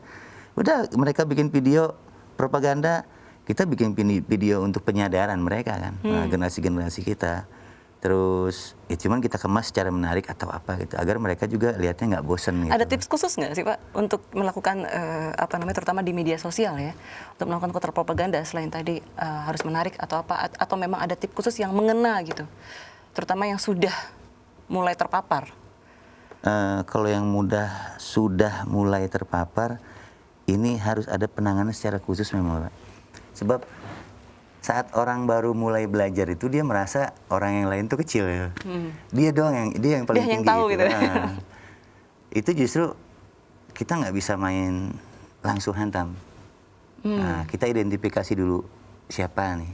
Udah mereka bikin video propaganda, kita bikin video untuk penyadaran mereka kan. Generasi kita. Terus ya cuman kita kemas secara menarik atau apa gitu agar mereka juga lihatnya nggak bosen gitu. Ada tips khusus nggak sih Pak untuk melakukan terutama di media sosial ya untuk melakukan kontra propaganda selain tadi harus menarik atau apa, atau memang ada tips khusus yang mengena gitu terutama yang sudah mulai terpapar? Kalau yang muda sudah mulai terpapar, ini harus ada penanganan secara khusus memang, Pak. Sebab saat orang baru mulai belajar itu dia merasa orang yang lain tuh kecil ya. Dia doang dia yang paling Dia yang tinggi tahu gitu. gitu. Itu justru kita nggak bisa main langsung hantam. Nah, kita identifikasi dulu siapa nih.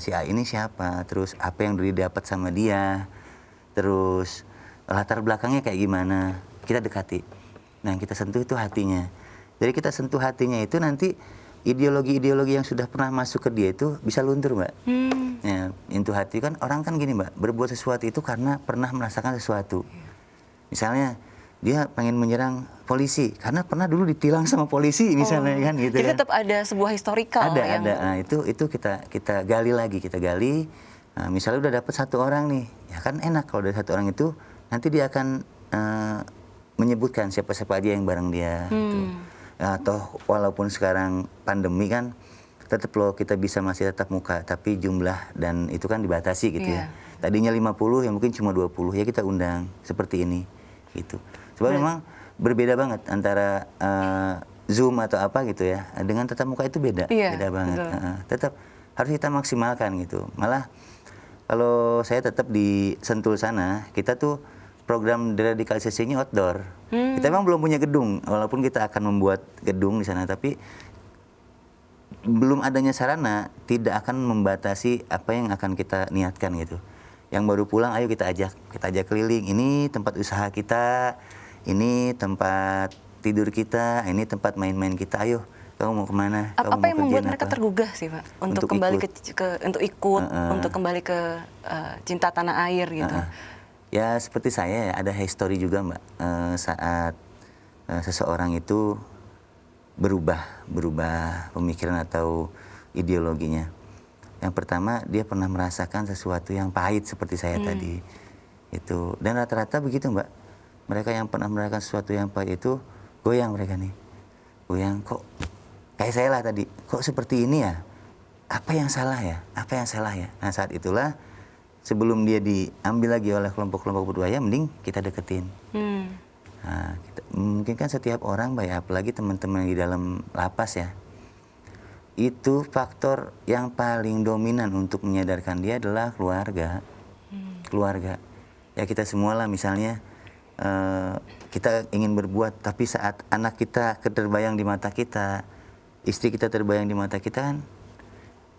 Si A ini siapa, terus apa yang didapat sama dia, terus latar belakangnya kayak gimana, kita dekati. Nah, yang kita sentuh itu hatinya. Jadi kita sentuh hatinya itu nanti ideologi-ideologi yang sudah pernah masuk ke dia itu bisa luntur, Mbak. Ya, into hati kan orang kan gini, Mbak, berbuat sesuatu itu karena pernah merasakan sesuatu. Misalnya dia pengen menyerang polisi karena pernah dulu ditilang sama polisi misalnya kan gitu. Jadi kan. tetap ada sebuah historikal Ada, yang ada. Nah, itu kita gali lagi, kita gali. Nah, misalnya udah dapat satu orang nih, ya kan enak kalau dari satu orang itu nanti dia akan menyebutkan siapa-siapa aja yang bareng dia. Gitu. Atau walaupun sekarang pandemi kan, tetap loh kita bisa masih tatap muka, tapi jumlah dan itu kan dibatasi gitu ya. Tadinya 50 ya mungkin cuma 20 ya kita undang seperti ini gitu. Sebab memang berbeda banget antara Zoom atau apa gitu ya, dengan tatap muka itu beda, beda banget. Tetap harus kita maksimalkan gitu. Malah kalau saya tetap di Sentul sana, kita tuh program deradikalisasinya outdoor. Kita memang belum punya gedung, walaupun kita akan membuat gedung di sana, tapi belum adanya sarana tidak akan membatasi apa yang akan kita niatkan gitu. Yang baru pulang, ayo kita ajak keliling. Ini tempat usaha kita, ini tempat tidur kita, ini tempat main-main kita. Ayo, kamu mau kemana? Kamu Apa yang membuat mereka tergugah sih, Pak? Untuk kembali ikut, untuk kembali ke cinta tanah air gitu. Ya seperti saya, ada history juga, Mbak. Saat seseorang itu berubah pemikiran atau ideologinya. Yang pertama, dia pernah merasakan sesuatu yang pahit seperti saya tadi. Itu. Dan rata-rata begitu, Mbak. Mereka yang pernah merasakan sesuatu yang pahit itu goyang mereka nih. Goyang, kok kayak saya lah tadi. Kok seperti ini ya? Apa yang salah ya? Apa yang salah ya? Nah, saat itulah sebelum dia diambil lagi oleh kelompok-kelompok berbahaya, mending kita deketin. Nah, mungkin kan setiap orang, Mbak, ya, apalagi teman-teman di dalam lapas ya, itu faktor yang paling dominan untuk menyadarkan dia adalah keluarga. Keluarga. Ya kita semua lah misalnya, kita ingin berbuat, tapi saat anak kita terbayang di mata kita, istri kita terbayang di mata kita kan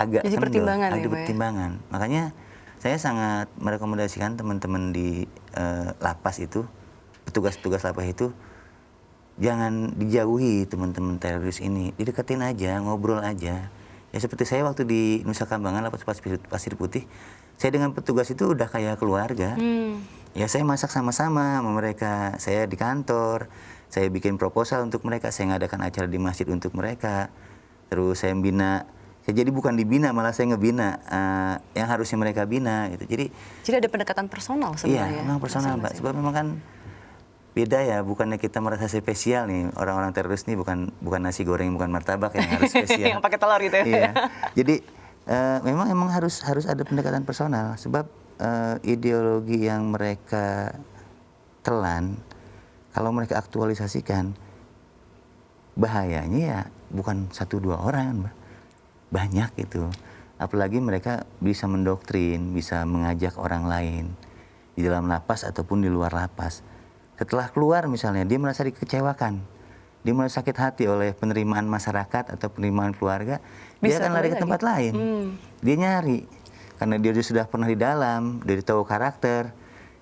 agak jadi pertimbangan ya, pertimbangan. Makanya saya sangat merekomendasikan teman-teman di lapas itu, petugas-petugas lapas itu, jangan dijauhi teman-teman teroris ini, dideketin aja, ngobrol aja. Ya seperti saya waktu di Nusa Kambangan, lapas Pasir Putih, saya dengan petugas itu udah kayak keluarga. Ya saya masak sama-sama sama mereka, saya di kantor, saya bikin proposal untuk mereka, saya ngadakan acara di masjid untuk mereka. Terus saya bina, saya jadi bukan dibina, malah saya ngebina yang harusnya mereka bina gitu. Jadi ada pendekatan personal sebenarnya. Iya, memang personal, Mbak. Sebab memang kan beda ya, bukannya kita merasa spesial nih, orang-orang teroris nih bukan nasi goreng, bukan martabak yang harus spesial. Yang pakai telur gitu ya. Iya. Jadi memang harus ada pendekatan personal, sebab ideologi yang mereka telan, kalau mereka aktualisasikan, bahayanya ya bukan 1-2 orang, Mbak. Banyak gitu. Apalagi mereka bisa mendoktrin, bisa mengajak orang lain di dalam lapas ataupun di luar lapas. Setelah keluar misalnya, dia merasa dikecewakan, dia merasa sakit hati oleh penerimaan masyarakat atau penerimaan keluarga, dia akan lari ke tempat lain. Dia nyari, karena dia sudah pernah di dalam, dia tahu karakter,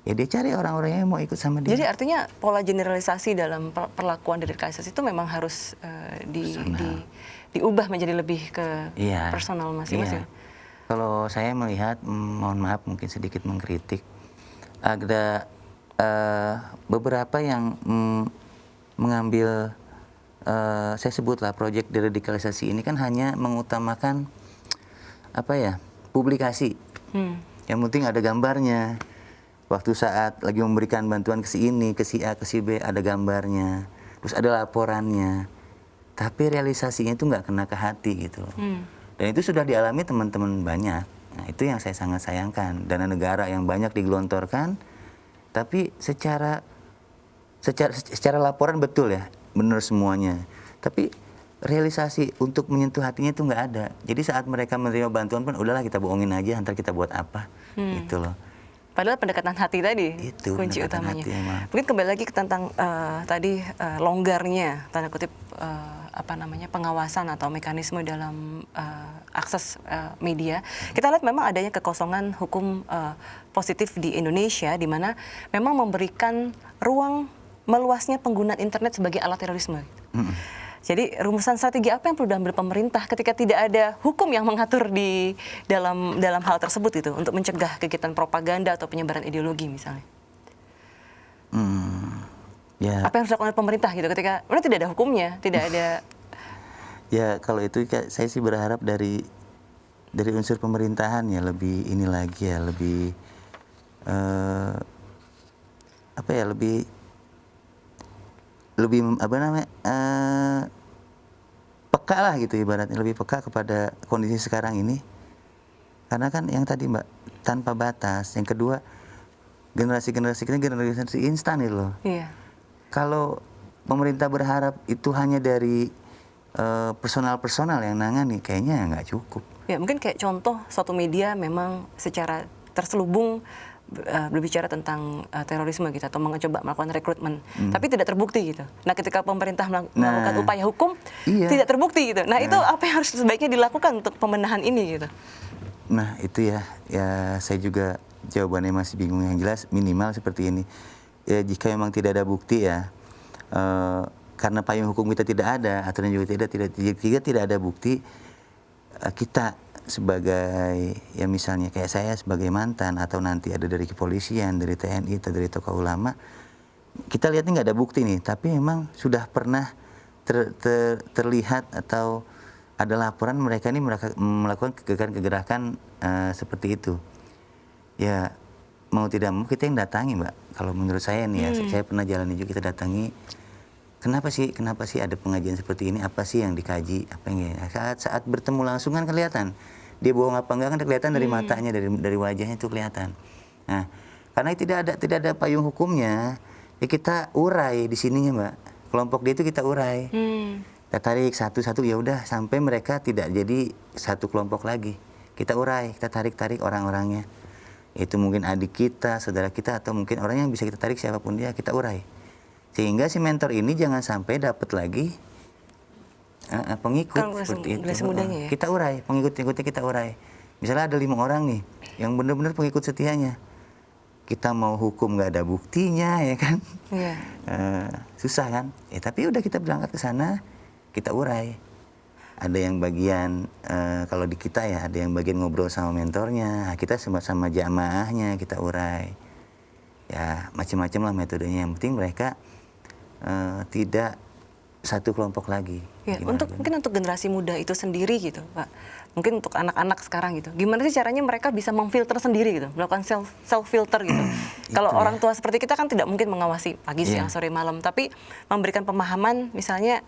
ya dia cari orang-orang yang mau ikut sama dia. Jadi artinya pola generalisasi dalam perlakuan deradikalisasi itu memang harus diubah menjadi lebih ke personal masing-masing. Kalau saya melihat, mohon maaf mungkin sedikit mengkritik, ada beberapa yang mengambil, saya sebutlah proyek deradikalisasi ini kan hanya mengutamakan publikasi. Yang penting ada gambarnya. Waktu saat lagi memberikan bantuan ke si ini, ke si A, ke si B, ada gambarnya, terus ada laporannya. Tapi realisasinya itu nggak kena ke hati gitu. Dan itu sudah dialami teman-teman banyak. Nah, itu yang saya sangat sayangkan. Dana negara yang banyak digelontorkan, Tapi secara laporan betul ya, benar semuanya. Tapi realisasi untuk menyentuh hatinya itu nggak ada. Jadi saat mereka menerima bantuan pun udahlah kita bohongin aja, ntar kita buat apa, gitu loh. Padahal pendekatan hati tadi Itu kunci pendekatan utamanya. hati emang. Mungkin kembali lagi ke tentang tadi longgarnya tanda kutip pengawasan atau mekanisme dalam akses media. Kita lihat memang adanya kekosongan hukum positif di Indonesia, di mana memang memberikan ruang meluasnya penggunaan internet sebagai alat terorisme. Jadi rumusan strategi apa yang perlu diambil pemerintah ketika tidak ada hukum yang mengatur di dalam hal tersebut itu untuk mencegah kegiatan propaganda atau penyebaran ideologi misalnya? Ya. Apa yang harus dilakukan oleh pemerintah gitu ketika memang tidak ada hukumnya, tidak ada. Ya kalau itu saya sih berharap dari unsur pemerintahan ya lebih ini lagi ya, lebih peka lah gitu ibaratnya, lebih peka kepada kondisi sekarang ini. Karena kan yang tadi Mbak, tanpa batas. Yang kedua, generasi kita generasi instan itu loh. Iya. Kalau pemerintah berharap itu hanya dari personal yang nangani, kayaknya nggak cukup. Ya mungkin kayak contoh suatu media memang secara terselubung berbicara tentang terorisme gitu atau mencoba melakukan rekrutmen, tapi tidak terbukti gitu. Nah ketika pemerintah melakukan upaya hukum, tidak terbukti gitu. Nah itu apa yang harus sebaiknya dilakukan untuk pembenahan ini gitu? Nah itu ya saya juga jawabannya masih bingung. Yang jelas minimal seperti ini. Ya, jika memang tidak ada bukti ya, karena payung hukum kita tidak ada, aturan juga tidak ada bukti, kita sebagai ya misalnya kayak saya sebagai mantan atau nanti ada dari kepolisian, dari TNI atau dari tokoh ulama, kita lihatnya nggak ada bukti nih, tapi memang sudah pernah terlihat atau ada laporan mereka ini melakukan kegerakan seperti itu. Ya mau tidak mau kita yang datangi Mbak. Kalau menurut saya nih ya, saya pernah jalani juga, kita datangi. Kenapa sih ada pengajian seperti ini? Apa sih yang dikaji? Apa yang saat bertemu langsung kan kelihatan. Dia bohong apa enggak kan kelihatan dari matanya, dari wajahnya itu kelihatan. Nah, karena tidak ada payung hukumnya, ya kita urai di sininya Mbak. Kelompok dia itu kita urai. Kita tarik satu-satu, ya udah sampai mereka tidak jadi satu kelompok lagi. Kita urai, kita tarik orang-orangnya. Itu mungkin adik kita, saudara kita, atau mungkin orang yang bisa kita tarik siapapun dia, kita urai. Sehingga si mentor ini jangan sampai dapat lagi pengikut seperti itu. Ya? Kita urai, pengikut-pengikutnya kita urai. Misalnya ada 5 orang nih yang benar-benar pengikut setianya. Kita mau hukum nggak ada buktinya ya kan? Iya. Susah kan? Ya tapi udah kita berangkat ke sana, kita urai. Ada yang bagian kalau di kita ya ada yang bagian ngobrol sama mentornya, kita sama jamaahnya kita urai. Ya macam-macam lah metodenya. Yang penting mereka tidak satu kelompok lagi. Ya, mungkin untuk generasi muda itu sendiri gitu, Pak. Mungkin untuk anak-anak sekarang gitu. Gimana sih caranya mereka bisa memfilter sendiri gitu, melakukan self filter gitu. Kalau orang tua seperti kita kan tidak mungkin mengawasi pagi, siang, sore, malam, tapi memberikan pemahaman misalnya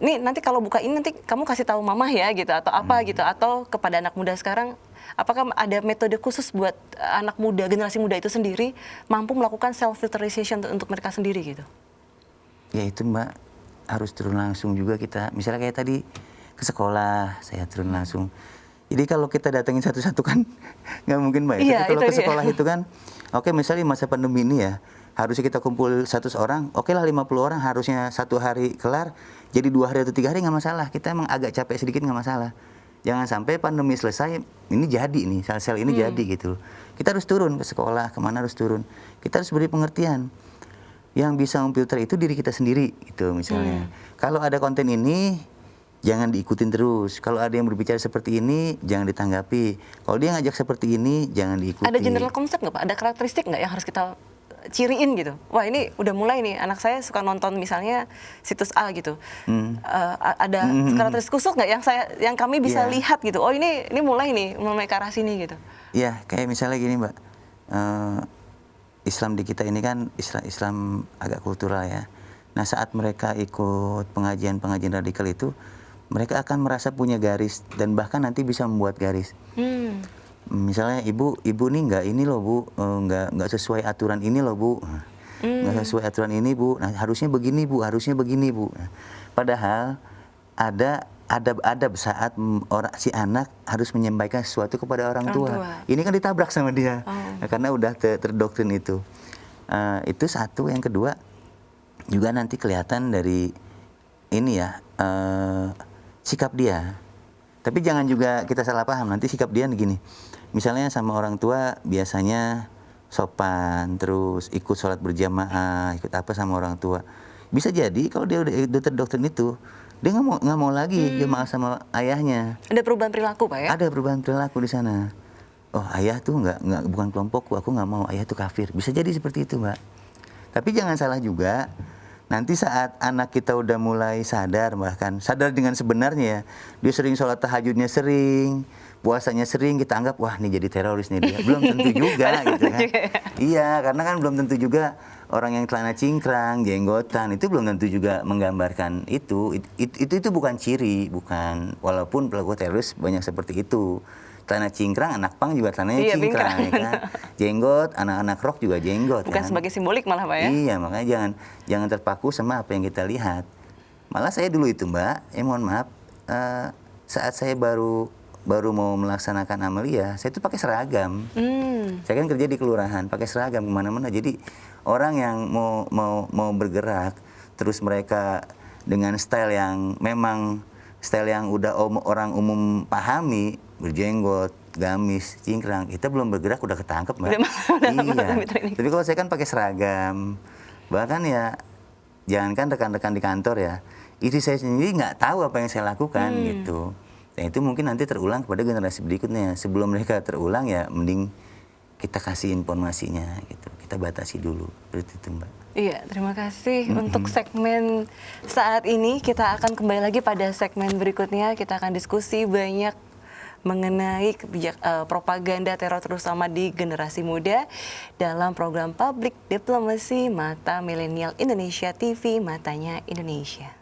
nih nanti kalau buka ini nanti kamu kasih tahu mama ya gitu atau apa gitu, atau kepada anak muda sekarang apakah ada metode khusus buat anak muda, generasi muda itu sendiri mampu melakukan self filterization untuk mereka sendiri gitu? Ya itu Mbak, harus turun langsung juga kita. Misalnya kayak tadi ke sekolah, saya turun langsung. Jadi kalau kita datengin satu-satu kan nggak mungkin Mbak. Iya, tapi kalau ke sekolah itu kan, oke misalnya masa pandemi ini ya, harusnya kita kumpul 100 orang, oke lah 50 orang harusnya 1 hari kelar, jadi 2 hari atau 3 hari nggak masalah. Kita emang agak capek sedikit nggak masalah. Jangan sampai pandemi selesai, ini jadi nih, sel-sel ini jadi gitu. Kita harus turun ke sekolah, kemana harus turun. Kita harus beri pengertian. Yang bisa memfilter itu diri kita sendiri gitu misalnya. Kalau ada konten ini jangan diikutin terus. Kalau ada yang berbicara seperti ini jangan ditanggapi. Kalau dia ngajak seperti ini jangan diikuti. Ada general concept nggak Pak? Ada karakteristik nggak yang harus kita ciriin gitu? Wah ini udah mulai nih anak saya suka nonton misalnya situs A gitu. Ada karakteristik khusus nggak yang kami bisa lihat gitu? Oh ini mulai ke arah sini gitu. Iya kayak misalnya gini Mbak. Islam di kita ini kan Islam agak kultural ya. Nah saat mereka ikut pengajian radikal itu, mereka akan merasa punya garis dan bahkan nanti bisa membuat garis. Misalnya ibu nih nggak ini loh bu, nggak sesuai aturan ini loh bu, nggak sesuai aturan ini bu, nah harusnya begini bu, harusnya begini bu. Nah, padahal ada saat orang si anak harus menyampaikan sesuatu kepada orang tua. Ini kan ditabrak sama dia, karena udah terdoktrin itu. Itu satu. Yang kedua juga nanti kelihatan dari ini ya, sikap dia. Tapi jangan juga kita salah paham, nanti sikap dia gini. Misalnya sama orang tua biasanya sopan, terus ikut sholat berjamaah, ikut apa sama orang tua. Bisa jadi kalau dia udah terdoktrin itu, dia nggak mau lagi jamaah sama ayahnya. Ada perubahan perilaku Pak ya? Ada perubahan perilaku di sana. Oh ayah tuh nggak bukan kelompokku, aku nggak mau, ayah tuh kafir. Bisa jadi seperti itu Mbak. Tapi jangan salah juga. Nanti saat anak kita udah mulai sadar, bahkan sadar dengan sebenarnya ya, dia sering sholat tahajudnya sering, puasanya sering, kita anggap wah nih jadi teroris nih dia. Belum tentu juga gitu kan. Iya, karena kan belum tentu juga orang yang celana cingkrang, jenggotan itu belum tentu juga menggambarkan itu. Itu bukan ciri, bukan, walaupun pelaku teroris banyak seperti itu. Celana cingkrang, anak pang juga celananya cingkrang, ya kan? Jenggot, anak-anak rock juga jenggot. Bukan kan? sebagai simbolik malah Pak ya? Iya, makanya jangan terpaku sama apa yang kita lihat. Malah saya dulu itu Mbak, mohon maaf, saat saya baru mau melaksanakan amalia, saya itu pakai seragam. Saya kan kerja di kelurahan, pakai seragam kemana-mana. Jadi orang yang mau bergerak, terus mereka dengan style yang memang style yang udah orang umum pahami, berjenggot, gamis, cingkrang, kita belum bergerak udah ketangkep Mbak. Iya. Tapi kalau saya kan pakai seragam, bahkan ya jangankan rekan-rekan di kantor ya, istri saya sendiri nggak tahu apa yang saya lakukan gitu. Dan itu mungkin nanti terulang kepada generasi berikutnya. Sebelum mereka terulang ya mending kita kasih informasinya gitu, kita batasi dulu, seperti itu Mbak. Iya, terima kasih untuk segmen saat ini. Kita akan kembali lagi pada segmen berikutnya. Kita akan diskusi banyak mengenai propaganda teror terutama di generasi muda dalam program Public Diplomacy Mata Milenial Indonesia TV, Matanya Indonesia.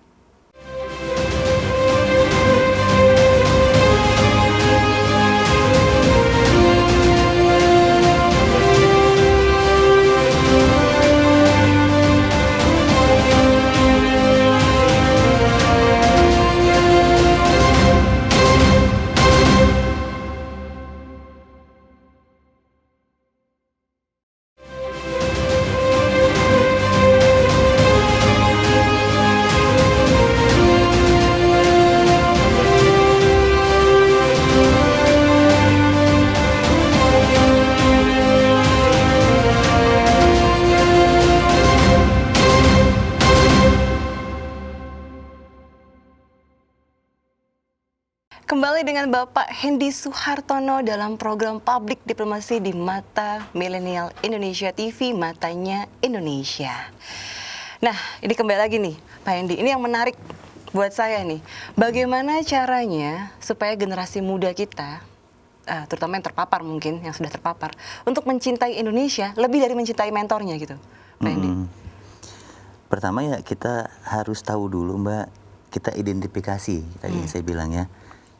Kembali dengan Bapak Hendy Suhartono dalam program Public Diplomacy di Mata Milenial Indonesia TV, Matanya Indonesia. Nah, ini kembali lagi nih, Pak Hendy. Ini yang menarik buat saya nih. Bagaimana caranya supaya generasi muda kita, terutama yang terpapar mungkin, yang sudah terpapar, untuk mencintai Indonesia lebih dari mencintai mentornya gitu, Pak Hendy? Pertama ya kita harus tahu dulu Mbak, kita identifikasi, tadi saya bilang ya.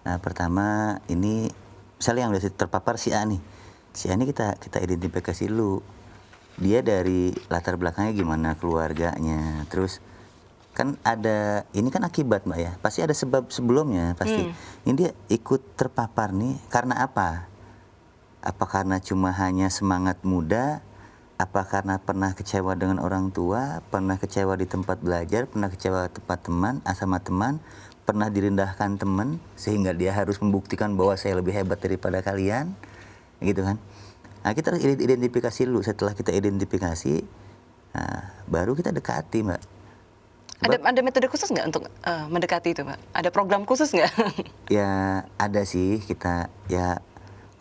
Nah pertama ini misalnya yang udah terpapar si A nih, si A ini kita identifikasi dulu, dia dari latar belakangnya gimana, keluarganya, terus kan ada, ini kan akibat Mbak ya, pasti ada sebab sebelumnya pasti. Ini dia ikut terpapar nih karena apa? Apa karena cuma hanya semangat muda? Apa karena pernah kecewa dengan orang tua, pernah kecewa di tempat belajar, pernah kecewa tempat teman, sama teman, pernah direndahkan teman, sehingga dia harus membuktikan bahwa saya lebih hebat daripada kalian, gitu kan? Nah kita harus identifikasi dulu. Setelah kita identifikasi, nah, baru kita dekati, Mbak. Ada metode khusus nggak untuk mendekati itu, Pak? Ada program khusus nggak? Ya ada sih, kita ya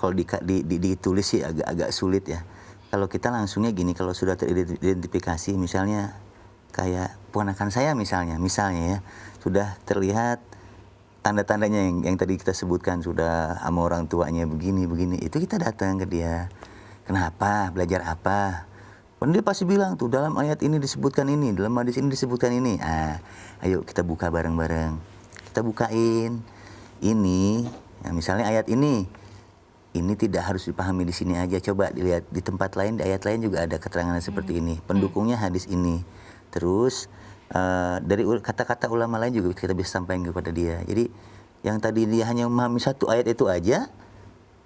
kalau ditulis sih agak sulit ya. Kalau kita langsungnya gini, kalau sudah teridentifikasi, misalnya kayak ponakan saya misalnya ya, sudah terlihat tanda-tandanya yang tadi kita sebutkan, sudah sama orang tuanya begini, itu kita datang ke dia. Kenapa? Belajar apa? Dia pasti bilang tuh, dalam ayat ini disebutkan ini, dalam hadis ini disebutkan ini. Ayo kita buka bareng-bareng. Kita bukain ini, ya misalnya ayat ini ini tidak harus dipahami di sini aja. Coba dilihat di tempat lain, di ayat lain juga ada keterangan seperti ini. Pendukungnya hadis ini. Terus dari kata-kata ulama lain juga kita bisa sampaikan kepada dia. Jadi yang tadi dia hanya memahami satu ayat itu aja,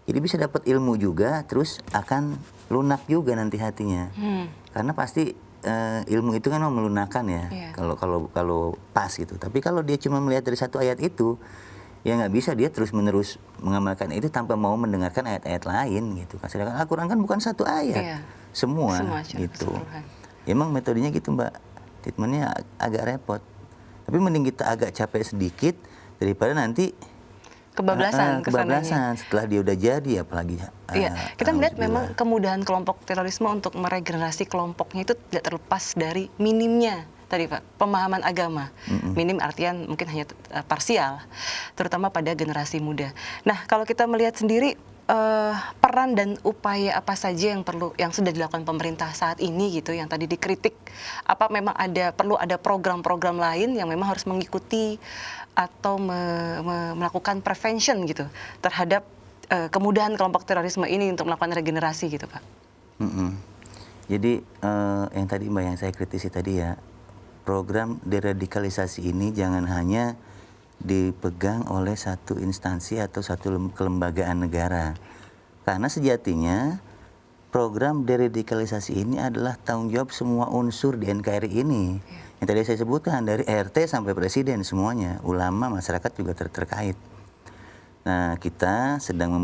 jadi bisa dapat ilmu juga, terus akan lunak juga nanti hatinya. Karena pasti ilmu itu kan melunakkan ya, kalau pas gitu. Tapi kalau dia cuma melihat dari satu ayat itu, ya nggak bisa dia terus-menerus mengamalkan itu tanpa mau mendengarkan ayat-ayat lain gitu. Sedangkan Al-Quran kan bukan satu ayat, semua gitu. Emang metodenya gitu Mbak, treatmentnya agak repot. Tapi mending kita agak capek sedikit daripada nanti kebablasan setelah dia udah jadi, apalagi kita melihat memang kemudahan kelompok terorisme untuk meregenerasi kelompoknya itu tidak terlepas dari minimnya tadi Pak, pemahaman agama. Minim artian mungkin hanya parsial, terutama pada generasi muda. Nah, kalau kita melihat sendiri peran dan upaya apa saja yang sudah dilakukan pemerintah saat ini gitu, yang tadi dikritik, apa memang perlu ada program-program lain yang memang harus mengikuti atau melakukan prevention gitu terhadap kemudahan kelompok terorisme ini untuk melakukan regenerasi gitu Pak? Jadi yang tadi Mbak yang saya kritisi tadi ya, program deradikalisasi ini jangan hanya dipegang oleh satu instansi atau satu kelembagaan negara. Karena sejatinya program deradikalisasi ini adalah tanggung jawab semua unsur di NKRI ini. Yang tadi saya sebutkan, dari RT sampai presiden semuanya, ulama, masyarakat juga terkait. Nah, kita sedang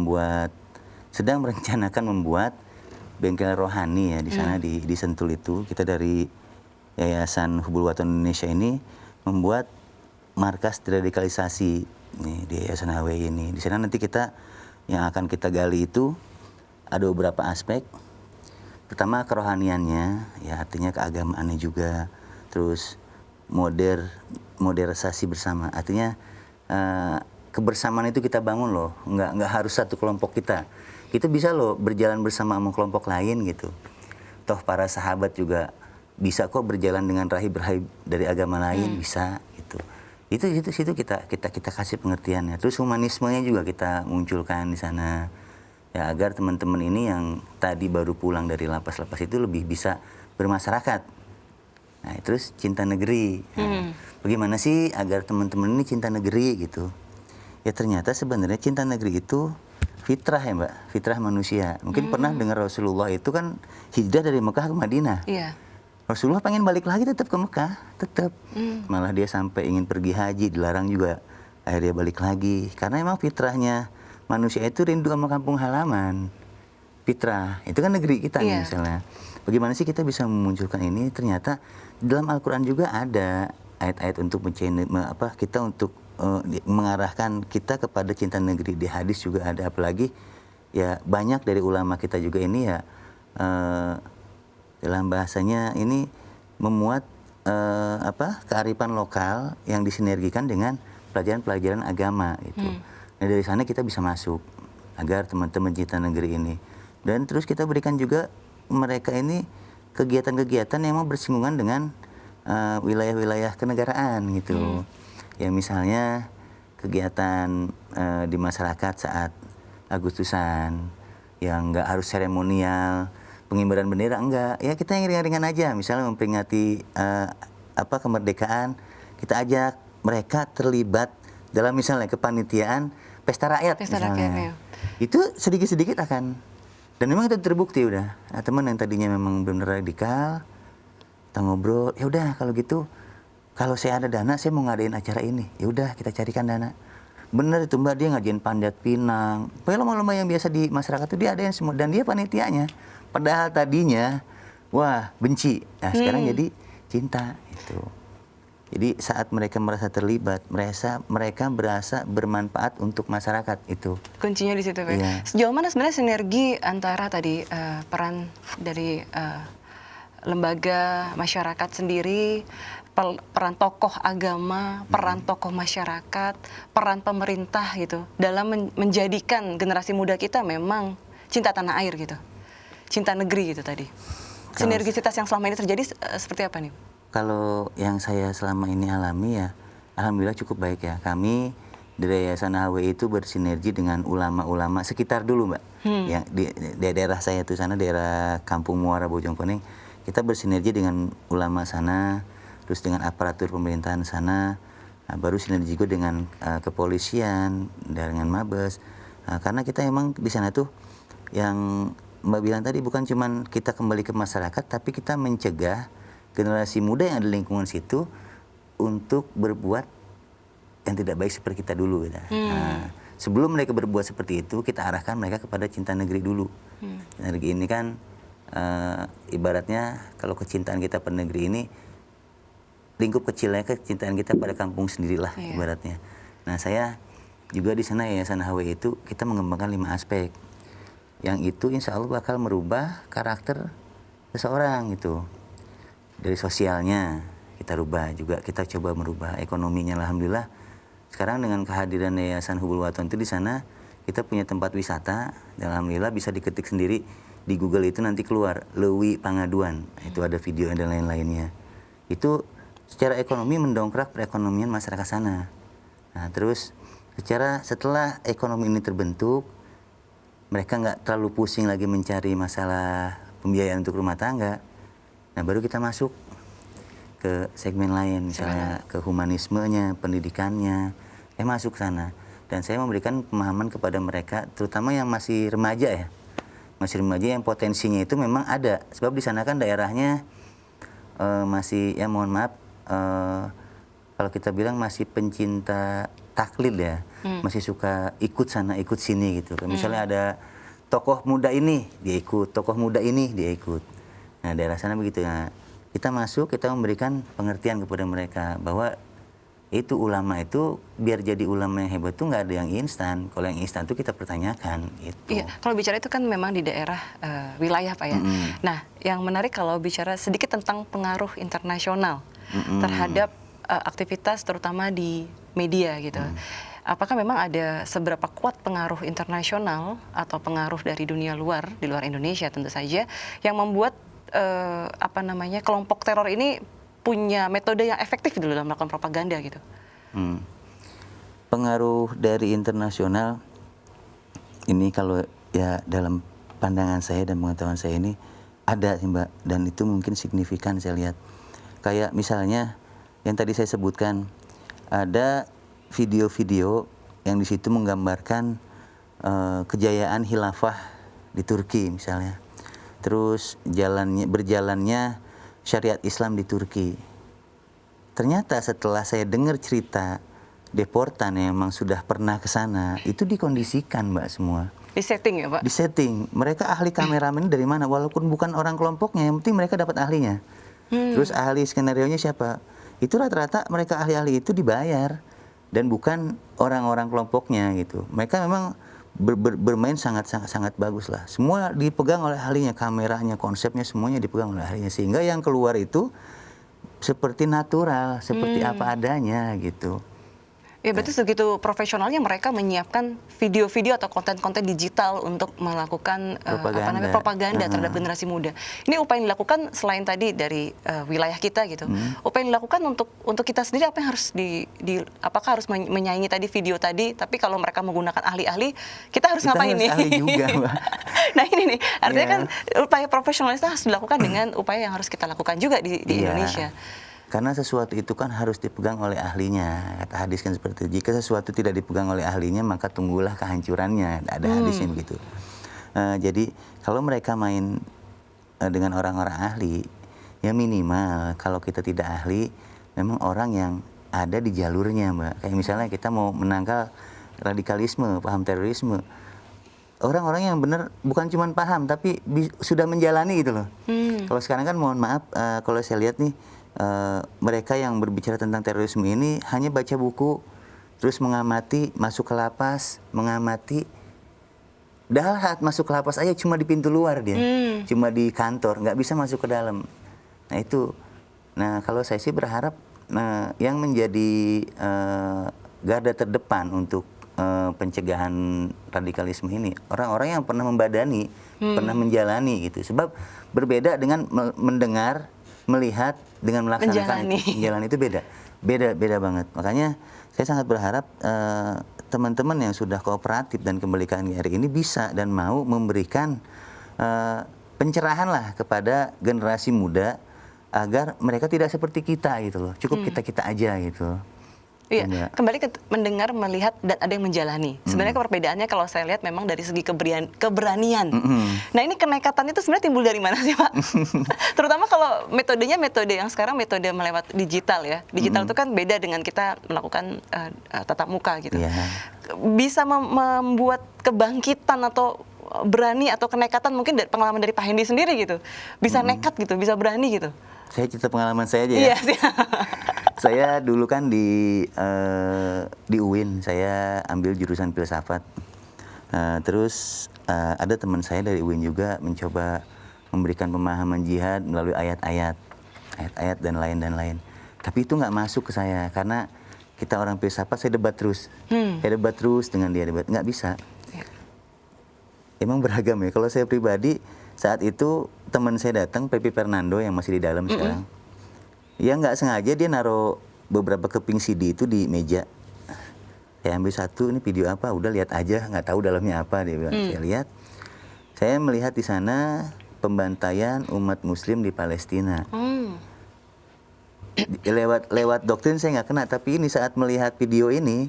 merencanakan membuat bengkel rohani ya di sana di Sentul itu. Kita dari Yayasan Hubul Waton Indonesia ini membuat markas deradikalisasi nih di Yayasan HWI ini. Di sana nanti yang akan kita gali itu ada beberapa aspek. Pertama kerohaniannya, ya artinya keagamaannya juga. Terus modernisasi bersama, artinya kebersamaan itu kita bangun loh. Nggak harus satu kelompok kita. Kita bisa loh berjalan bersama sama kelompok lain gitu. Toh para sahabat juga bisa kok berjalan dengan rahib-rahib dari agama lain, bisa gitu. Itu situ kita kasih pengertiannya. Terus humanismenya juga kita munculkan di sana ya, agar teman-teman ini yang tadi baru pulang dari lapas-lapas itu lebih bisa bermasyarakat. Nah, terus cinta negeri. Nah, bagaimana sih agar teman-teman ini cinta negeri gitu? Ya ternyata sebenarnya cinta negeri itu fitrah ya Mbak, fitrah manusia. Mungkin pernah dengar Rasulullah itu kan hijrah dari Mekah ke Madinah. Iya. Rasulullah pengen balik lagi tetap ke Mekah, tetap. Malah dia sampai ingin pergi haji, dilarang juga. Akhirnya balik lagi. Karena emang fitrahnya manusia itu rindu sama kampung halaman. Fitrah, itu kan negeri kita nih misalnya. Bagaimana sih kita bisa memunculkan ini? Ternyata dalam Al-Quran juga ada ayat-ayat untuk kita untuk mengarahkan kita kepada cinta negeri. Di hadis juga ada, apalagi ya banyak dari ulama kita juga ini ya dalam bahasanya ini memuat kearifan lokal yang disinergikan dengan pelajaran-pelajaran agama gitu. Nah dari sana kita bisa masuk agar teman-teman cinta negeri ini, dan terus kita berikan juga mereka ini kegiatan-kegiatan yang mau bersinggungan dengan wilayah-wilayah kenegaraan gitu. Ya misalnya kegiatan di masyarakat saat Agustusan yang nggak harus seremonial, pengibaran bendera enggak, ya kita yang ringan-ringan aja. Misalnya memperingati kemerdekaan, kita ajak mereka terlibat dalam misalnya kepanitiaan pesta rakyat misalnya. Itu sedikit-sedikit akan, dan memang itu terbukti udah. Nah, teman yang tadinya memang benar radikal, kita ngobrol, ya udah kalau gitu, kalau saya ada dana saya mau ngadain acara ini, ya udah kita carikan dana. Bener itu Mbak, dia ngajain panjat pinang, pokoknya lomba-lomba yang biasa di masyarakat itu dia ada yang semua, dan dia panitianya. Padahal tadinya, wah benci, nah sekarang jadi cinta itu. Jadi saat mereka merasa terlibat, mereka berasa bermanfaat untuk masyarakat itu. Kuncinya di situ Pak. Iya. Sejauh mana sebenarnya sinergi antara tadi peran dari lembaga masyarakat sendiri, peran tokoh agama, peran tokoh masyarakat, peran pemerintah gitu dalam menjadikan generasi muda kita memang cinta tanah air gitu, cinta negeri gitu tadi. Sinergisitas yang selama ini terjadi seperti apa nih? Kalau yang saya selama ini alami ya, alhamdulillah cukup baik ya. Kami dari Yayasan HW itu bersinergi dengan ulama-ulama sekitar dulu, Mbak. Yang di daerah saya itu sana, daerah Kampung Muara Bojongkoneng, kita bersinergi dengan ulama sana, terus dengan aparatur pemerintahan sana, baru sinergi juga dengan kepolisian, dengan Mabes. Karena kita emang di sana tuh yang Mbak bilang tadi, bukan cuman kita kembali ke masyarakat, tapi kita mencegah generasi muda yang ada di lingkungan situ untuk berbuat yang tidak baik seperti kita dulu. Gitu. Nah, sebelum mereka berbuat seperti itu, kita arahkan mereka kepada cinta negeri dulu. Negeri ini kan ibaratnya kalau kecintaan kita pada negeri ini, lingkup kecilnya kecintaan kita pada kampung sendirilah ibaratnya. Nah, saya juga di sana Yayasan HW itu kita mengembangkan 5 aspek. Yang itu insya Allah bakal merubah karakter seseorang gitu. Dari sosialnya kita rubah juga, kita coba merubah ekonominya. Alhamdulillah sekarang dengan kehadiran Yayasan Hubul Waton itu di sana, kita punya tempat wisata. Dan alhamdulillah bisa diketik sendiri di Google itu nanti keluar Lewi Pangaduan. Itu ada video dan lain-lainnya. Itu secara ekonomi mendongkrak perekonomian masyarakat sana. Nah, terus setelah ekonomi ini terbentuk, mereka nggak terlalu pusing lagi mencari masalah pembiayaan untuk rumah tangga. Nah, baru kita masuk ke segmen lain, misalnya ke humanismenya, pendidikannya, saya masuk sana. Dan saya memberikan pemahaman kepada mereka, terutama yang masih remaja ya. Masih remaja yang potensinya itu memang ada. Sebab di sana kan daerahnya masih, ya mohon maaf, kalau kita bilang masih pencinta taklid ya. Masih suka ikut sana, ikut sini gitu. Misalnya ada tokoh muda ini, dia ikut. Tokoh muda ini, dia ikut. Nah, daerah sana begitu ya. Kita masuk, kita memberikan pengertian kepada mereka bahwa itu ulama itu biar jadi ulama yang hebat tuh nggak ada yang instan. Kalau yang instan tuh kita pertanyakan. Gitu. Iya, kalau bicara itu kan memang di daerah wilayah Pak ya. Nah, yang menarik kalau bicara sedikit tentang pengaruh internasional terhadap aktivitas terutama di media gitu. Apakah memang ada seberapa kuat pengaruh internasional atau pengaruh dari dunia luar, di luar Indonesia tentu saja, yang membuat kelompok teror ini punya metode yang efektif dulu dalam melakukan propaganda gitu? Pengaruh dari internasional ini kalau ya dalam pandangan saya dan pengetahuan saya ini ada sih Mbak, dan itu mungkin signifikan saya lihat. Kayak misalnya yang tadi saya sebutkan, ada video-video yang di situ menggambarkan kejayaan khilafah di Turki misalnya. Terus berjalannya syariat Islam di Turki. Ternyata setelah saya dengar cerita deportan yang memang sudah pernah ke sana, itu dikondisikan Mbak semua. Disetting ya Pak? Disetting. Mereka ahli kameramen dari mana? Walaupun bukan orang kelompoknya, yang penting mereka dapat ahlinya. Terus ahli skenarionya siapa? Itu rata-rata mereka ahli-ahli itu dibayar. Dan bukan orang-orang kelompoknya gitu. Mereka memang bermain sangat bagus lah. Semua dipegang oleh ahlinya, kameranya, konsepnya semuanya dipegang oleh ahlinya, sehingga yang keluar itu seperti natural, seperti apa adanya gitu. Ya berarti segitu profesionalnya mereka menyiapkan video-video atau konten-konten digital untuk melakukan propaganda terhadap generasi muda. Ini upaya yang dilakukan selain tadi dari wilayah kita gitu. Upaya yang dilakukan untuk kita sendiri apa yang harus apakah harus menyaingi tadi video tadi, tapi kalau mereka menggunakan ahli-ahli, kita harus ngapain nih? Ahli juga, Mbak. Nah ini nih, artinya kan upaya profesionalitas harus dilakukan dengan upaya yang harus kita lakukan juga di Indonesia. Karena sesuatu itu kan harus dipegang oleh ahlinya. Kata hadis kan seperti itu. Jika sesuatu tidak dipegang oleh ahlinya, maka tunggulah kehancurannya. Ada hadisnya begitu. Jadi kalau mereka main dengan orang-orang ahli, ya minimal kalau kita tidak ahli, memang orang yang ada di jalurnya, Mbak. Kayak misalnya kita mau menangkal radikalisme, paham terorisme. Orang-orang yang benar bukan cuma paham, tapi sudah menjalani gitu loh. Kalau sekarang kan mohon maaf, kalau saya lihat nih, mereka yang berbicara tentang terorisme ini hanya baca buku, terus mengamati, masuk ke lapas, mengamati. Padahal masuk ke lapas aja cuma di pintu luar dia, cuma di kantor, nggak bisa masuk ke dalam. Nah itu, kalau saya sih berharap yang menjadi garda terdepan untuk pencegahan radikalisme ini orang-orang yang pernah membadani, pernah menjalani gitu. Sebab berbeda dengan mendengar, melihat dengan melaksanakan menjalani itu beda banget. Makanya saya sangat berharap teman-teman yang sudah kooperatif dan kembali ke NGRI ini bisa dan mau memberikan pencerahan lah kepada generasi muda agar mereka tidak seperti kita gitu loh. Cukup kita aja gitu. Iya, kembali ke mendengar, melihat, dan ada yang menjalani. Sebenarnya perbedaannya kalau saya lihat memang dari segi keberanian. Nah, ini kenekatan itu sebenarnya timbul dari mana sih, Pak? Terutama kalau metodenya metode yang sekarang metode melewat digital ya. Digital itu kan beda dengan kita melakukan tatap muka gitu. Bisa membuat kebangkitan atau berani atau kenekatan mungkin dari pengalaman dari Pak Hendy sendiri gitu. Bisa nekat gitu, bisa berani gitu. Saya cerita pengalaman saya aja ya. Iya sih. Saya dulu kan di UIN, saya ambil jurusan filsafat. Terus ada teman saya dari UIN juga mencoba memberikan pemahaman jihad melalui ayat-ayat dan lain-lain. Tapi itu nggak masuk ke saya karena kita orang filsafat, saya debat terus. Saya debat terus dengan dia, nggak bisa. Emang beragam ya. Kalau saya pribadi saat itu teman saya datang, Pepi Fernando yang masih di dalam sekarang. Ya nggak sengaja dia naruh beberapa keping CD itu di meja. Saya ambil satu, ini video apa? Udah lihat aja, nggak tahu dalamnya apa, dia bilang. Saya lihat, saya melihat di sana pembantaian umat Muslim di Palestina. Lewat doktrin saya nggak kena, tapi ini saat melihat video ini,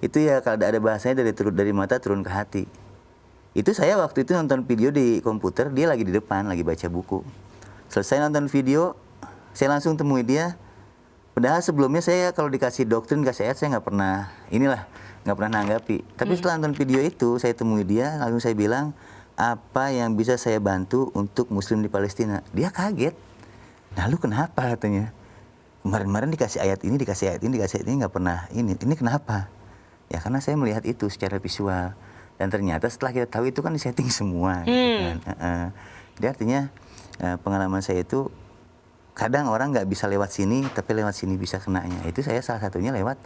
itu ya kalau ada bahasanya dari mata turun ke hati. Itu saya waktu itu nonton video di komputer, dia lagi di depan, lagi baca buku. Selesai nonton video, saya langsung temui dia. Padahal sebelumnya saya kalau dikasih doktrin, dikasih ayat, saya nggak pernah nanggapi. Tapi setelah nonton video itu, saya temui dia, lalu saya bilang, apa yang bisa saya bantu untuk Muslim di Palestina? Dia kaget. Lalu kenapa katanya? Kemarin-kemarin dikasih ayat ini, nggak pernah ini kenapa? Ya karena saya melihat itu secara visual. Dan ternyata setelah kita tahu itu kan disetting semua. Gitu kan. Jadi artinya pengalaman saya itu, kadang orang nggak bisa lewat sini, tapi lewat sini bisa kenanya. Itu saya salah satunya lewat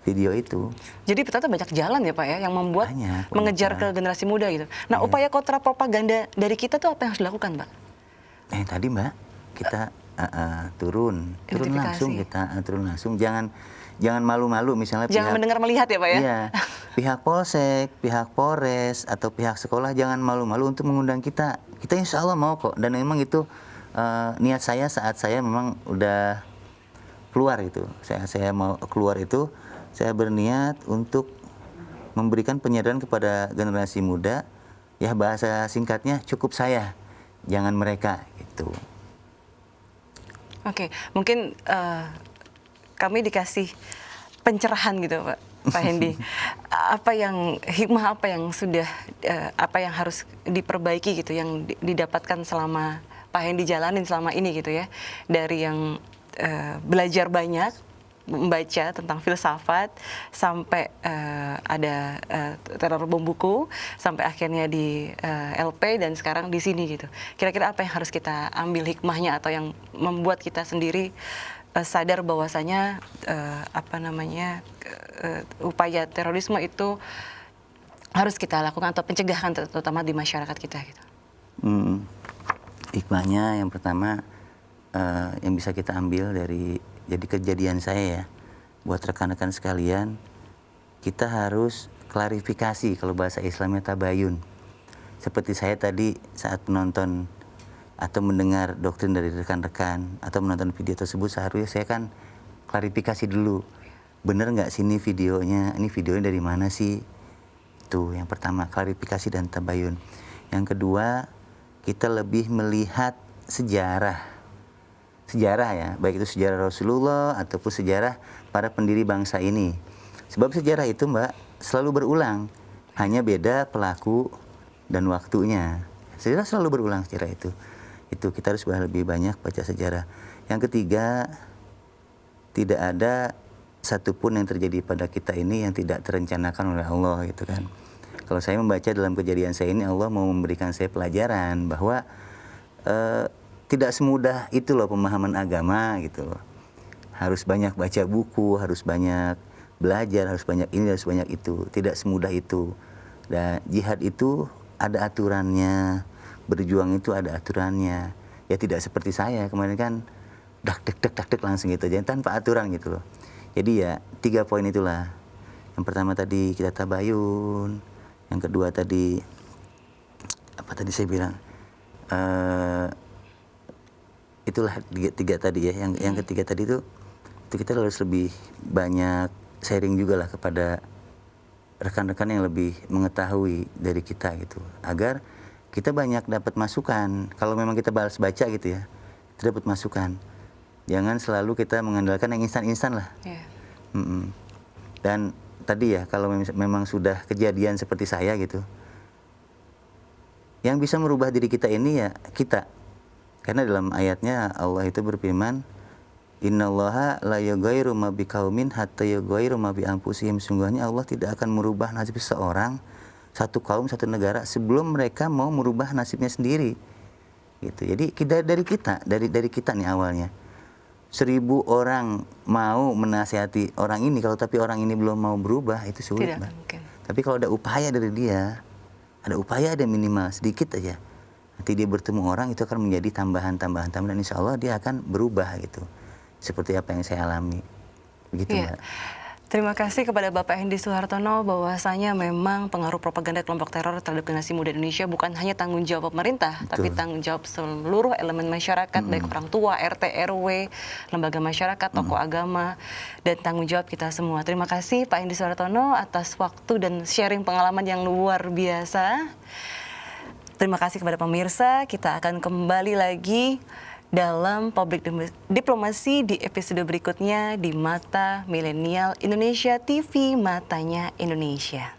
video itu. Jadi ternyata banyak jalan ya Pak ya, yang membuat mengejar ke generasi muda gitu. Nah upaya kontra propaganda dari kita tuh apa yang harus dilakukan Pak? Tadi Mbak, kita turun langsung. Jangan malu-malu misalnya. Jangan mendengar melihat ya Pak ya? Iya, pihak Polsek, pihak Polres, atau pihak sekolah jangan malu-malu untuk mengundang kita. Kita insya Allah mau kok. Dan memang itu niat saya saat saya memang udah keluar itu. Saya mau keluar itu, saya berniat untuk memberikan penyadaran kepada generasi muda. Ya bahasa singkatnya cukup saya, jangan mereka gitu. Oke, mungkin kami dikasih pencerahan gitu Pak Hendy. Hikmah apa yang sudah apa yang harus diperbaiki gitu, yang didapatkan selama Pak Hendy jalanin selama ini gitu ya, dari yang belajar banyak, membaca tentang filsafat, sampai ada teror bom buku, sampai akhirnya di LP dan sekarang di sini gitu. Kira-kira apa yang harus kita ambil hikmahnya atau yang membuat kita sendiri sadar bahwasanya upaya terorisme itu harus kita lakukan atau pencegahan terutama di masyarakat kita gitu. Hikmahnya yang pertama yang bisa kita ambil dari kejadian saya ya, buat rekan-rekan sekalian, kita harus klarifikasi, kalau bahasa Islamnya tabayun. Seperti saya tadi saat menonton atau mendengar doktrin dari rekan-rekan atau menonton video tersebut, seharusnya saya kan klarifikasi dulu. Bener nggak sih ini videonya dari mana sih? Itu yang pertama, klarifikasi dan tabayun. Yang kedua, kita lebih melihat sejarah ya, baik itu sejarah Rasulullah ataupun sejarah para pendiri bangsa ini. Sebab sejarah itu Mbak selalu berulang, hanya beda pelaku dan waktunya. Sejarah selalu berulang sejarah itu. Itu kita harus lebih banyak baca sejarah. Yang ketiga, tidak ada satupun yang terjadi pada kita ini yang tidak terencanakan oleh Allah gitu kan. Kalau saya membaca dalam kejadian saya ini, Allah mau memberikan saya pelajaran bahwa tidak semudah itu loh pemahaman agama gitu loh. Harus banyak baca buku, harus banyak belajar, harus banyak ini, harus banyak itu. Tidak semudah itu. Dan jihad itu ada aturannya, berjuang itu ada aturannya. Ya tidak seperti saya kemarin kan dak dek langsung gitu aja tanpa aturan gitu loh. Jadi ya 3 poin itulah. Yang pertama tadi kita tabayun, yang kedua tadi apa tadi saya bilang itulah tiga tadi ya. Yang ketiga tadi itu kita harus lebih banyak sharing juga lah kepada rekan-rekan yang lebih mengetahui dari kita gitu, agar kita banyak dapat masukan. Kalau memang kita balas baca gitu ya, kita dapat masukan. Jangan selalu kita mengandalkan yang instan-instan lah. Yeah. Dan tadi ya, kalau memang sudah kejadian seperti saya gitu, yang bisa merubah diri kita ini ya kita. Karena dalam ayatnya Allah itu berfirman, Innallaha la yughayyiru ma biqaumin hatta yughayyiru ma bi anfusihim. Sungguhnya Allah tidak akan merubah nasib seseorang, satu kaum, satu negara sebelum mereka mau merubah nasibnya sendiri. Gitu. Jadi dari kita nih awalnya. 1000 orang mau menasihati orang ini, kalau tapi orang ini belum mau berubah, itu sulit. Tidak mungkin. Tapi kalau ada upaya dari dia, ada minimal sedikit aja, nanti dia bertemu orang, itu akan menjadi tambahan, dan insya Allah dia akan berubah gitu. Seperti apa yang saya alami. Begitu, Mbak. Mbak. Terima kasih kepada Bapak Hendy Soehartono, bahwasanya memang pengaruh propaganda kelompok teror terhadap generasi muda Indonesia bukan hanya tanggung jawab pemerintah, Betul. tapi tanggung jawab seluruh elemen masyarakat, baik orang tua, RT, RW, lembaga masyarakat, tokoh agama, dan tanggung jawab kita semua. Terima kasih Pak Hendy Soehartono atas waktu dan sharing pengalaman yang luar biasa. Terima kasih kepada pemirsa, kita akan kembali lagi dalam Public Diplomasi di episode berikutnya di Mata Milenial Indonesia TV, Matanya Indonesia.